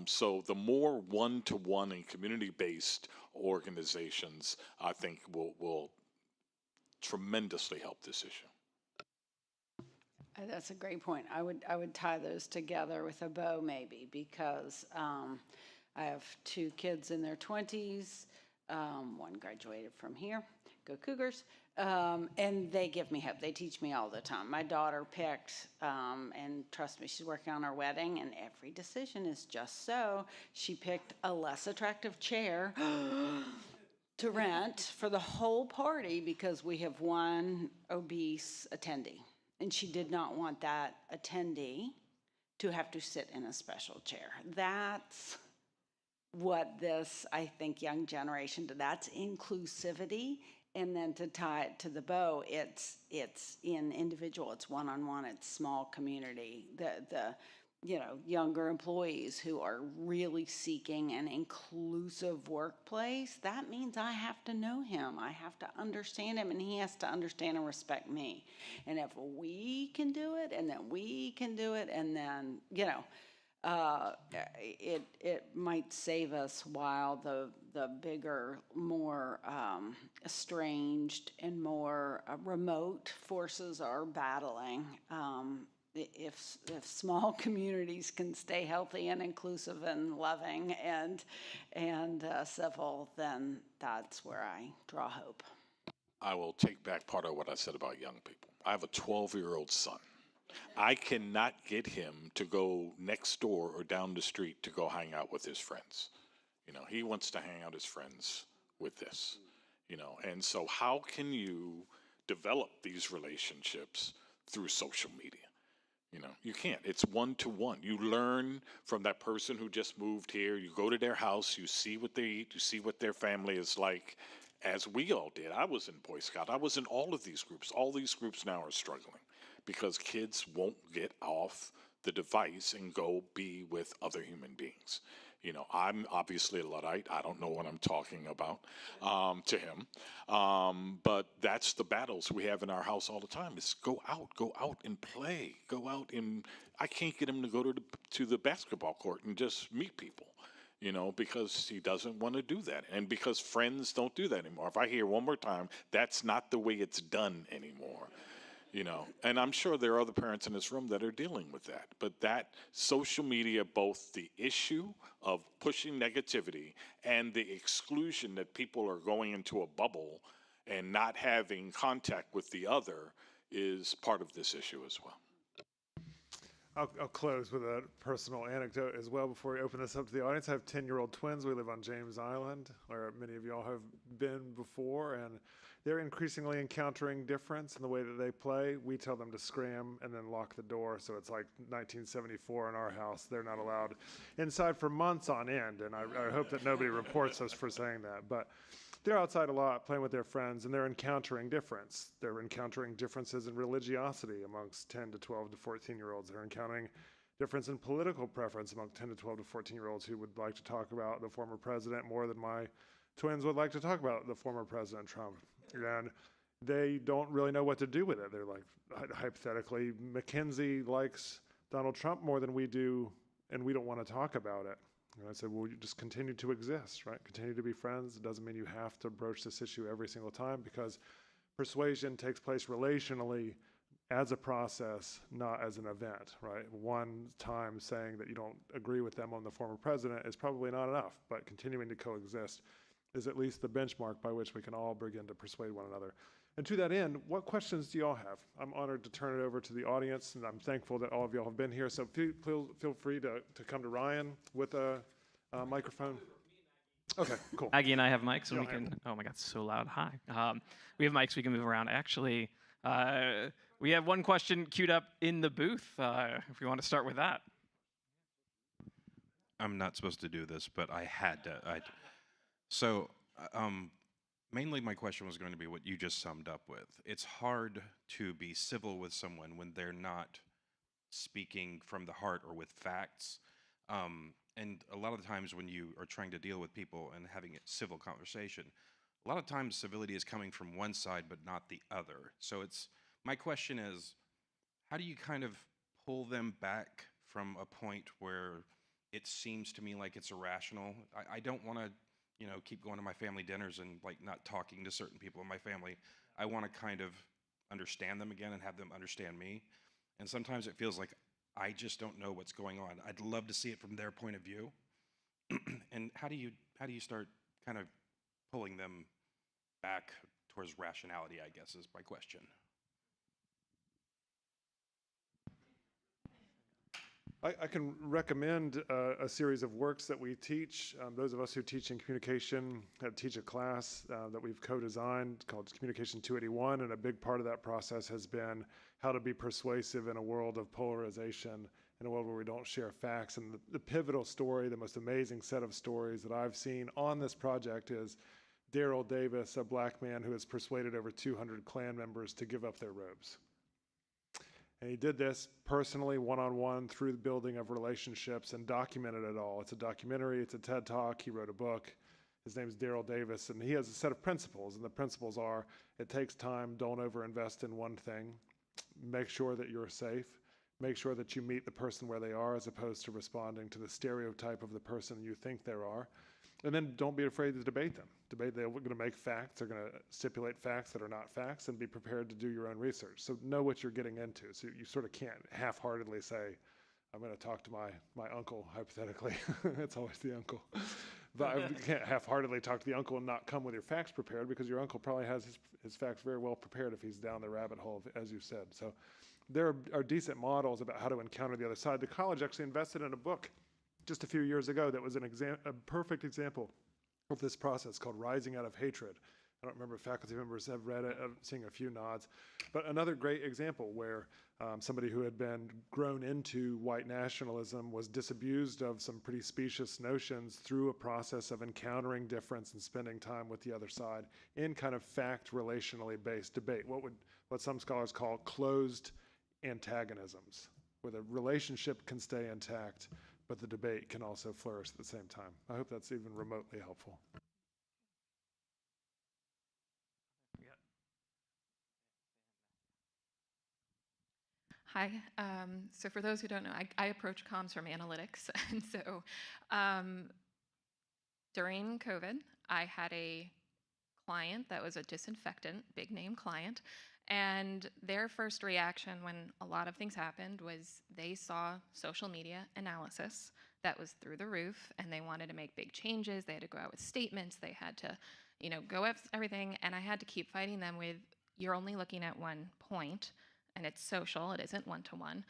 So the more one-to-one and community-based organizations, I think, will tremendously help this issue. That's a great point. I would tie those together with a bow, maybe, because I have two kids in their 20s. One graduated from here. Go Cougars. And they give me hope. They teach me all the time. My daughter picked, and trust me, she's working on her wedding, and every decision is just so. She picked a less attractive chair to rent for the whole party because we have one obese attendee. And she did not want that attendee to have to sit in a special chair. That's what this, I think, young generation, that's inclusivity. And then to tie it to the bow, it's in individual, it's one-on-one, it's small community. The younger employees who are really seeking an inclusive workplace, that means I have to know him. I have to understand him, and he has to understand and respect me. And if we can do it, and then we can do it, and then, it might save us while the bigger, more estranged and more remote forces are battling. If small communities can stay healthy and inclusive and loving and civil, then that's where I draw hope. I will take back part of what I said about young people. I have a 12-year-old son. I cannot get him to go next door or down the street to go hang out with his friends. He wants to hang out his friends with this, and so how can you develop these relationships through social media? You can't. It's one-to-one. You learn from that person who just moved here. You go to their house. You see what they eat. You see what their family is like, as we all did. I was in Boy Scout. I was in all of these groups. All these groups now are struggling because kids won't get off the device and go be with other human beings. I'm obviously a Luddite. I don't know what I'm talking about to him. But that's the battles we have in our house all the time is go out and play. Go out and I can't get him to go to the basketball court and just meet people, because he doesn't want to do that. And because friends don't do that anymore. If I hear one more time, that's not the way it's done anymore. And I'm sure there are other parents in this room that are dealing with that. But that social media, both the issue of pushing negativity and the exclusion that people are going into a bubble and not having contact with the other, is part of this issue as well. I'll close with a personal anecdote as well before we open this up to the audience. I have 10-year-old twins. We live on James Island, where many of y'all have been before, and they're increasingly encountering difference in the way that they play. We tell them to scram and then lock the door, so it's like 1974 in our house. They're not allowed inside for months on end, and I hope that nobody reports us for saying that. But they're outside a lot, playing with their friends, and they're encountering difference. They're encountering differences in religiosity amongst 10 to 12 to 14-year-olds. They're encountering difference in political preference among 10 to 12 to 14-year-olds who would like to talk about the former president more than my twins would like to talk about the former President Trump. And they don't really know what to do with it. They're like, hypothetically, Mackenzie likes Donald Trump more than we do, and we don't want to talk about it. And I said, well, you just continue to exist, right? Continue to be friends. It doesn't mean you have to broach this issue every single time, because persuasion takes place relationally as a process, not as an event, right? One time saying that you don't agree with them on the former president is probably not enough, but continuing to coexist is at least the benchmark by which we can all begin to persuade one another. And to that end, what questions do y'all have? I'm honored to turn it over to the audience, and I'm thankful that all of y'all have been here. So feel free to come to Ryan with a microphone. Okay, cool. Maggie and I have mics, and You we don't have can. Oh my God, it's so loud. Hi. We have mics we can move around. Actually, we have one question queued up in the booth. If we want to start with that. I'm not supposed to do this, but I had to. So, mainly my question was going to be what you just summed up with. It's hard to be civil with someone when they're not speaking from the heart or with facts. And a lot of the times when you are trying to deal with people and having a civil conversation, a lot of times civility is coming from one side but not the other. So my question is, how do you kind of pull them back from a point where it seems to me like it's irrational? I don't want to, keep going to my family dinners and like not talking to certain people in my family. I want to kind of understand them again and have them understand me. And sometimes it feels like I just don't know what's going on. I'd love to see it from their point of view. And how do you start kind of pulling them back towards rationality, I guess, is my question. I can recommend a series of works that we teach. Those of us who teach in communication teach a class that we've co-designed called Communication 281, and a big part of that process has been how to be persuasive in a world of polarization, in a world where we don't share facts. And the pivotal story, the most amazing set of stories that I've seen on this project is Daryl Davis, a black man who has persuaded over 200 Klan members to give up their robes. And he did this personally, one-on-one, through the building of relationships, and documented it all. It's a documentary, it's a TED Talk, he wrote a book. His name is Daryl Davis, and he has a set of principles, and the principles are, it takes time, don't overinvest in one thing, make sure that you're safe, make sure that you meet the person where they are as opposed to responding to the stereotype of the person you think they are, and then don't be afraid to debate them. They're going to make facts, they're going to stipulate facts that are not facts, and be prepared to do your own research. So know what you're getting into. So you sort of can't half-heartedly say, I'm going to talk to my uncle, hypothetically. It's always the uncle. But you can't half-heartedly talk to the uncle and not come with your facts prepared, because your uncle probably has his facts very well prepared if he's down the rabbit hole, as you said. So there are decent models about how to encounter the other side. The college actually invested in a book just a few years ago that was a perfect example of this process, called Rising Out of Hatred. I don't remember if faculty members have read it. I'm seeing a few nods. But another great example where somebody who had been grown into white nationalism was disabused of some pretty specious notions through a process of encountering difference and spending time with the other side in kind of fact relationally based debate, what some scholars call closed antagonisms, where the relationship can stay intact, but the debate can also flourish at the same time. I hope that's even remotely helpful. Hi. So for those who don't know, I approach comms from analytics. And so during COVID, I had a client that was a disinfectant, big name client. And their first reaction when a lot of things happened was they saw social media analysis that was through the roof, and they wanted to make big changes. They had to go out with statements. They had to, go with everything. And I had to keep fighting them with, you're only looking at one point, and it's social. It isn't one-to-one.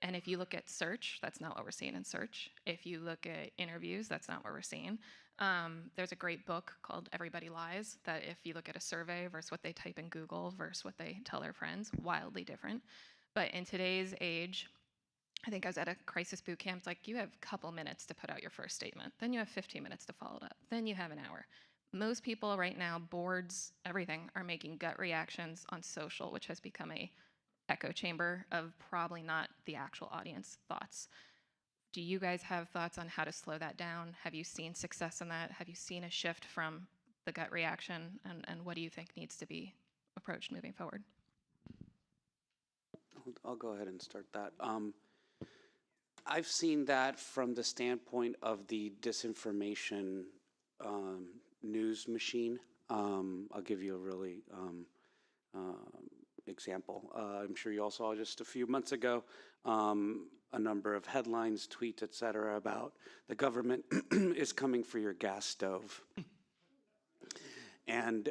And if you look at search, that's not what we're seeing in search. If you look at interviews, that's not what we're seeing. There's a great book called Everybody Lies that if you look at a survey versus what they type in Google versus what they tell their friends, wildly different. But in today's age, I think I was at a crisis boot camp. It's like you have a couple minutes to put out your first statement. Then you have 15 minutes to follow it up. Then you have an hour. Most people right now, boards, everything, are making gut reactions on social, which has become a echo chamber of probably not the actual audience thoughts. Do you guys have thoughts on how to slow that down? Have you seen success in that? Have you seen a shift from the gut reaction? And what do you think needs to be approached moving forward? I'll go ahead and start that. I've seen that from the standpoint of the disinformation news machine. I'll give you a really example. I'm sure you all saw just a few months ago a number of headlines, tweets, et cetera, about the government is coming for your gas stove. And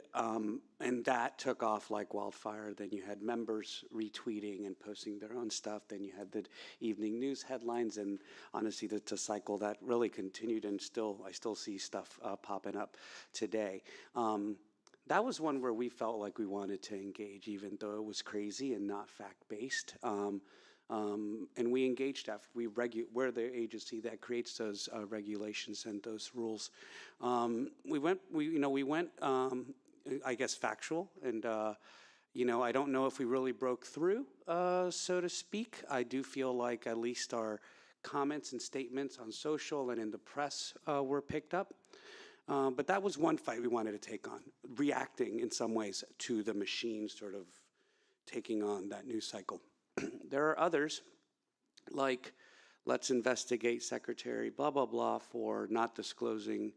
that took off like wildfire. Then you had members retweeting and posting their own stuff. Then you had the evening news headlines, and honestly, that's a cycle that really continued, and I still see stuff popping up today. That was one where we felt like we wanted to engage, even though it was crazy and not fact-based. And we engaged after we're the agency that creates those regulations and those rules. We went, I guess, factual, and I don't know if we really broke through, so to speak. I do feel like at least our comments and statements on social and in the press were picked up. But that was one fight we wanted to take on, reacting in some ways to the machine sort of taking on that news cycle. There are others, like let's investigate Secretary blah, blah, blah for not disclosing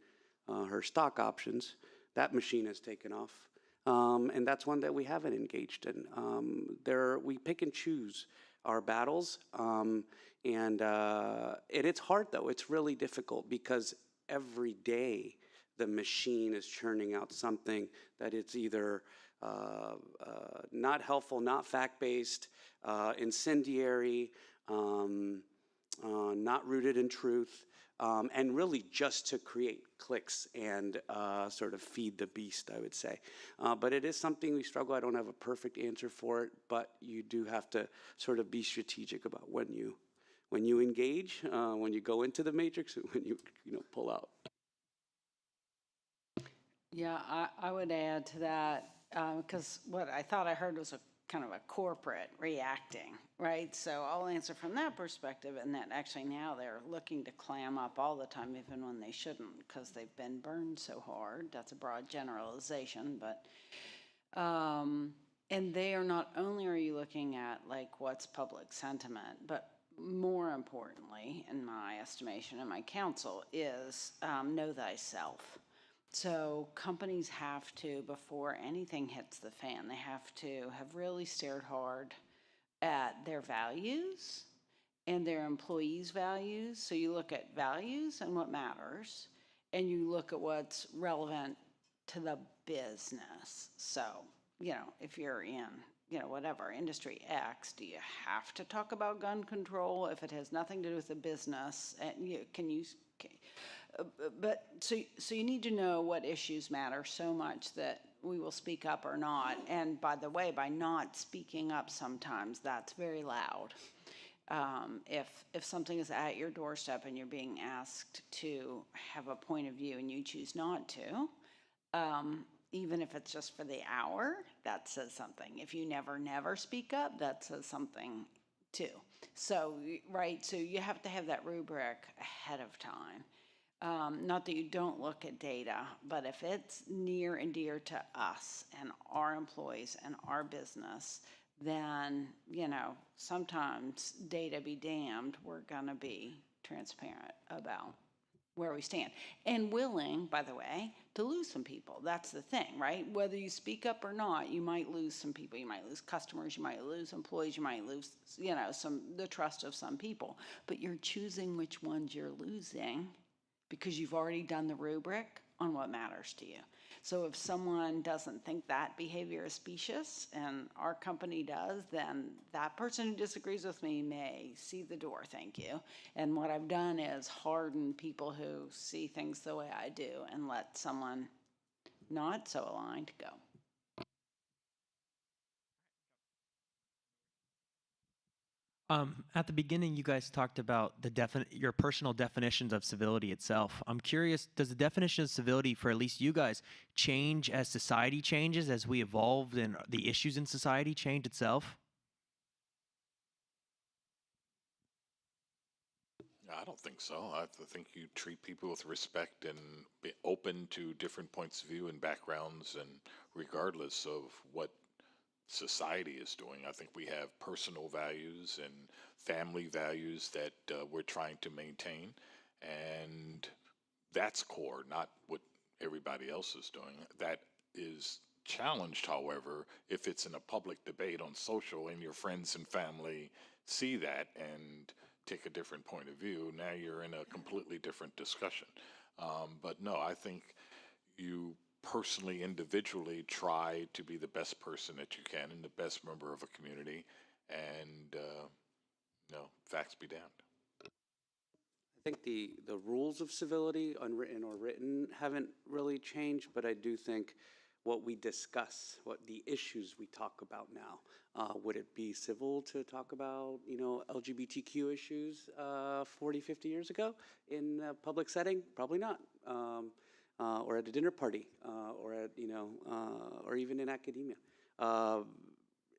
her stock options. That machine has taken off. And that's one that we haven't engaged in. We pick and choose our battles. And it's hard, though. It's really difficult because every day the machine is churning out something that it's either not helpful, not fact-based, incendiary, not rooted in truth, and really just to create clicks and sort of feed the beast, I would say. But it is something we struggle. I don't have a perfect answer for it, but you do have to sort of be strategic about when you engage, when you go into the matrix, and when you pull out. Yeah, I would add to that, because what I thought I heard was a kind of a corporate reacting, right? So I'll answer from that perspective, and that actually now they're looking to clam up all the time, even when they shouldn't, because they've been burned so hard. That's a broad generalization, but and they are not only are you looking at like what's public sentiment, but more importantly, in my estimation and my counsel, is know thyself. So companies have to, before anything hits the fan, they have to have really stared hard at their values and their employees' values. So you look at values and what matters, and you look at what's relevant to the business. So, if you're in, whatever, industry X, do you have to talk about gun control if it has nothing to do with the business? And but so you need to know what issues matter so much that we will speak up or not. And by the way, by not speaking up sometimes, that's very loud. If something is at your doorstep and you're being asked to have a point of view and you choose not to, even if it's just for the hour, that says something. If you never speak up, that says something too. So, right, so you have to have that rubric ahead of time. Not that you don't look at data, but if it's near and dear to us and our employees and our business, then, sometimes data be damned, we're gonna be transparent about where we stand. And willing, by the way, to lose some people. That's the thing, right? Whether you speak up or not, you might lose some people. You might lose customers, you might lose employees, you might lose, the trust of some people. But you're choosing which ones you're losing because you've already done the rubric on what matters to you. So if someone doesn't think that behavior is specious and our company does, then that person who disagrees with me may see the door, thank you. And what I've done is harden people who see things the way I do and let someone not so aligned go. At the beginning, you guys talked about your personal definitions of civility itself. I'm curious, does the definition of civility for at least you guys change as society changes, as we evolve and the issues in society change itself? I don't think so. I think you treat people with respect and be open to different points of view and backgrounds, and regardless of what society is doing. I think we have personal values and family values that we're trying to maintain, and that's core, not what everybody else is doing. That is challenged, however, if it's in a public debate on social and your friends and family see that and take a different point of view. Now you're in a completely different discussion. But no, I think you personally, individually try to be the best person that you can and the best member of a community, and no, facts be damned. I think the rules of civility, unwritten or written, haven't really changed, but I do think what we discuss, what the issues we talk about now, would it be civil to talk about, LGBTQ issues 40, 50 years ago in a public setting? Probably not. Or at a dinner party, or at, or even in academia.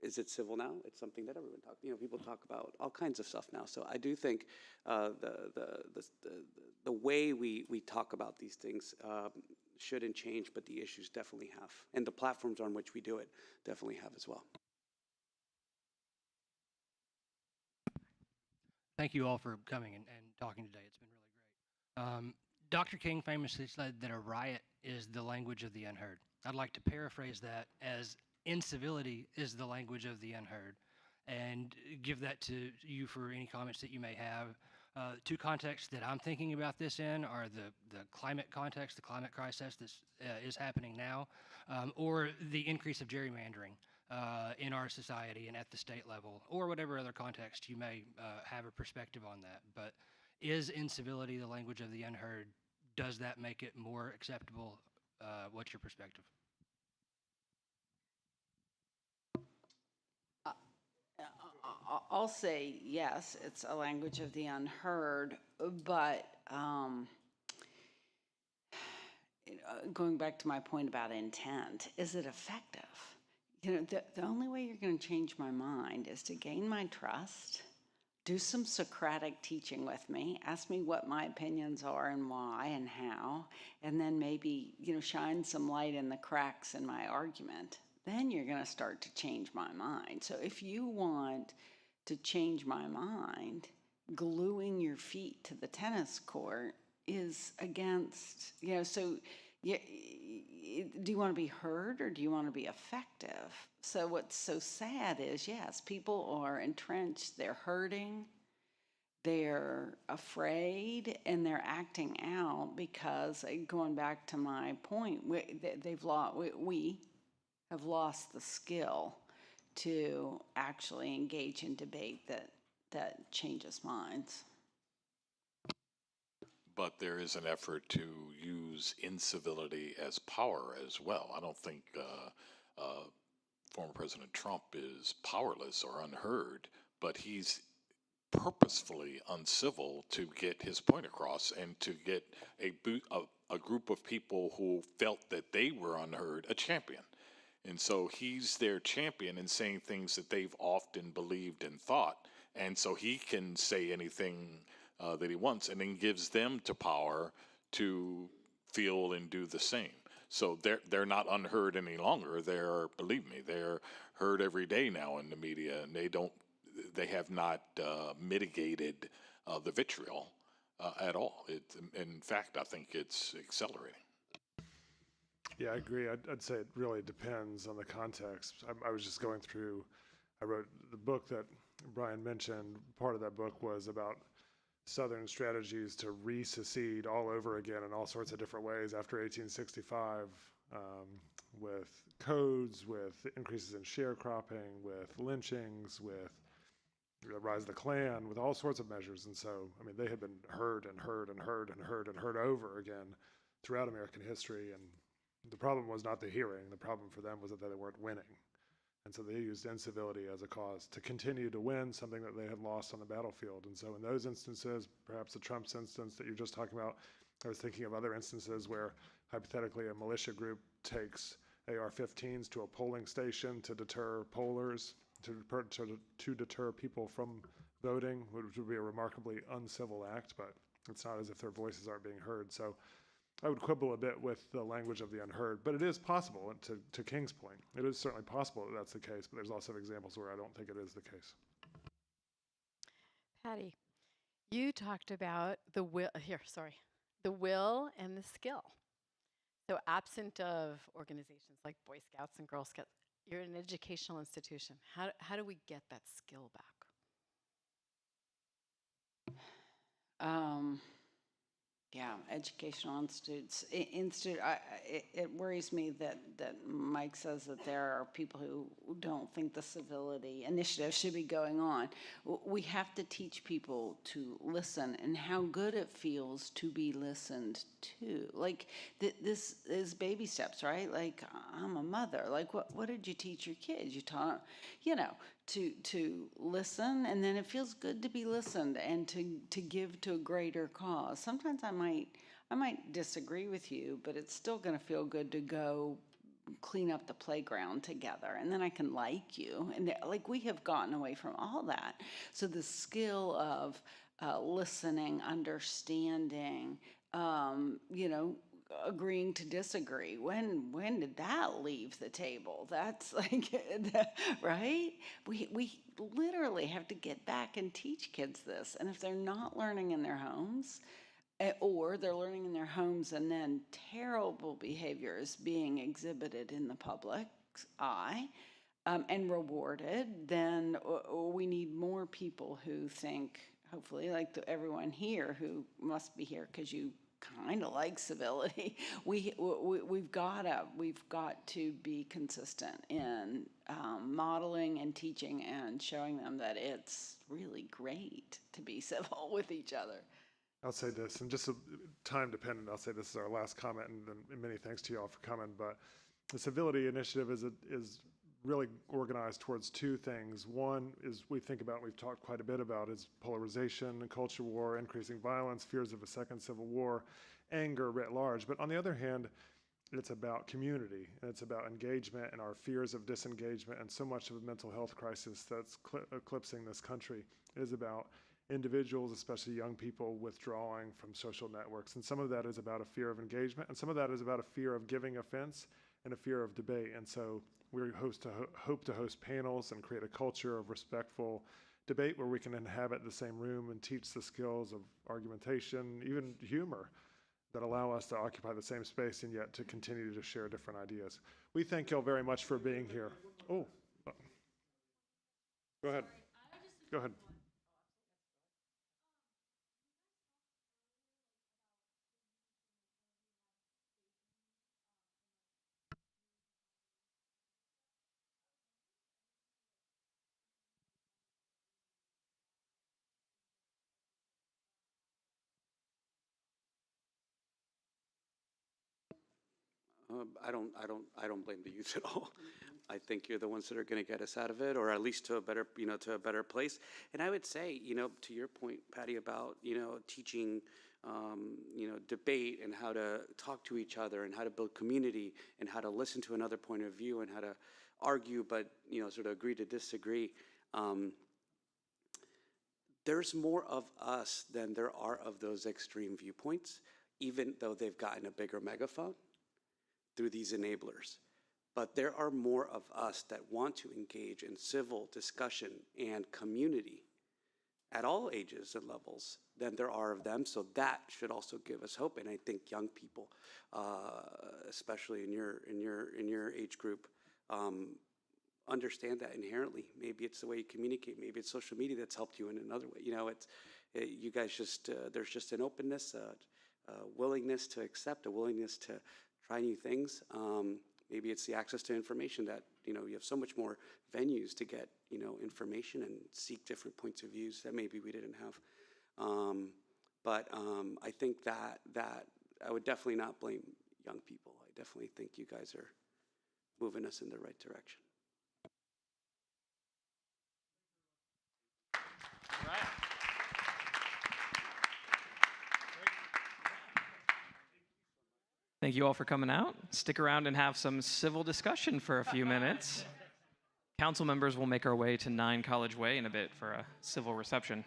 Is it civil now? It's something that everyone talks. People talk about all kinds of stuff now. So I do think the way we talk about these things shouldn't change, but the issues definitely have, and the platforms on which we do it definitely have as well. Thank you all for coming and talking today. It's been really great. Dr. King famously said that a riot is the language of the unheard. I'd like to paraphrase that as incivility is the language of the unheard, and give that to you for any comments that you may have. Two contexts that I'm thinking about this in are the climate context, the climate crisis that is happening now, or the increase of gerrymandering in our society and at the state level, or whatever other context you may have a perspective on that. But is incivility the language of the unheard? Does that make it more acceptable? What's your perspective? I'll say yes, it's a language of the unheard, but going back to my point about intent, is it effective? The only way you're going to change my mind is to gain my trust, do some Socratic teaching with me, ask me what my opinions are and why and how, and then maybe, shine some light in the cracks in my argument. Then you're going to start to change my mind. So if you want to change my mind, gluing your feet to the tennis court is against, so do you want to be heard or do you want to be effective? So what's so sad is, yes, people are entrenched, they're hurting, they're afraid, and they're acting out because, going back to my point, we have lost the skill to actually engage in debate that changes minds. But there is an effort to use incivility as power as well. I don't think former President Trump is powerless or unheard, but he's purposefully uncivil to get his point across and to get a group of people who felt that they were unheard a champion. And so he's their champion in saying things that they've often believed and thought. And so he can say anything that he wants, and then gives them to power to feel and do the same. So they're not unheard any longer. Believe me, they're heard every day now in the media, and they have not mitigated the vitriol at all. In fact, I think it's accelerating. Yeah, I agree. I'd say it really depends on the context. I was just going through, I wrote the book that Brian mentioned. Part of that book was about Southern strategies to re-secede all over again in all sorts of different ways after 1865. with codes, with increases in sharecropping, with lynchings, with the rise of the Klan, with all sorts of measures. And so, I mean, they had been heard and heard and heard and heard and heard over again throughout American history. And the problem was not the hearing. The problem for them was that they weren't winning. And so they used incivility as a cause to continue to win something that they had lost on the battlefield. And so in those instances, perhaps the Trump's instance that you're just talking about, I was thinking of other instances where hypothetically a militia group takes AR-15s to a polling station to deter pollers, to deter people from voting, which would be a remarkably uncivil act, but it's not as if their voices aren't being heard. So I would quibble a bit with the language of the unheard, but it is possible, to King's point, it is certainly possible that that's the case, but there's also examples where I don't think it is the case. Patty, you talked about the will, the will and the skill. So absent of organizations like Boy Scouts and Girl Scouts, you're an educational institution. How do we get that skill back? Yeah, educational institutes. It worries me that Mike says that there are people who don't think the civility initiative should be going on. We have to teach people to listen and how good it feels to be listened to. Like this is baby steps, right? Like I'm a mother. Like what did you teach your kids? You taught, to listen, and then it feels good to be listened and to give to a greater cause. Sometimes I might disagree with you, but it's still going to feel good to go clean up the playground together, and then I can like you. And like we have gotten away from all that. So the skill of listening, understanding, agreeing to disagree. When did that leave the table? That's like, right? We literally have to get back and teach kids this. And if they're not learning in their homes, or they're learning in their homes and then terrible behavior is being exhibited in the public's eye and rewarded, then we need more people who think, hopefully, like everyone here who must be here because you kind of like civility. We've got to be consistent in modeling and teaching and showing them that it's really great to be civil with each other. I'll say this, and just time dependent, I'll say this is our last comment, and many thanks to you all for coming, but the Civility Initiative is really organized towards two things. One is we've talked quite a bit about, is polarization, culture war, increasing violence, fears of a second civil war, anger writ large. But on the other hand, it's about community, and it's about engagement and our fears of disengagement, and so much of the mental health crisis that's eclipsing this country is about individuals, especially young people, withdrawing from social networks. And some of that is about a fear of engagement, and some of that is about a fear of giving offense and a fear of debate. And so we hope to host panels and create a culture of respectful debate where we can inhabit the same room and teach the skills of argumentation, even humor, that allow us to occupy the same space and yet to continue to share different ideas. We thank y'all very much for being here. Oh, go ahead. Go ahead. I don't blame the youth at all. I think you're the ones that are going to get us out of it, or at least to a better, to a better place. And I would say, to your point, Patty, about, teaching, debate and how to talk to each other and how to build community and how to listen to another point of view and how to argue, but, sort of agree to disagree. There's more of us than there are of those extreme viewpoints, even though they've gotten a bigger megaphone through these enablers. But there are more of us that want to engage in civil discussion and community at all ages and levels than there are of them. So that should also give us hope. And I think young people, especially in your age group, understand that inherently. Maybe it's the way you communicate. Maybe it's social media that's helped you in another way. You guys just there's just an openness, a willingness to accept, a willingness to try new things. Maybe it's the access to information that, you have so much more venues to get, information and seek different points of views that maybe we didn't have. But I think that I would definitely not blame young people. I definitely think you guys are moving us in the right direction. Thank you all for coming out. Stick around and have some civil discussion for a few minutes. Council members will make our way to 9 College Way in a bit for a civil reception.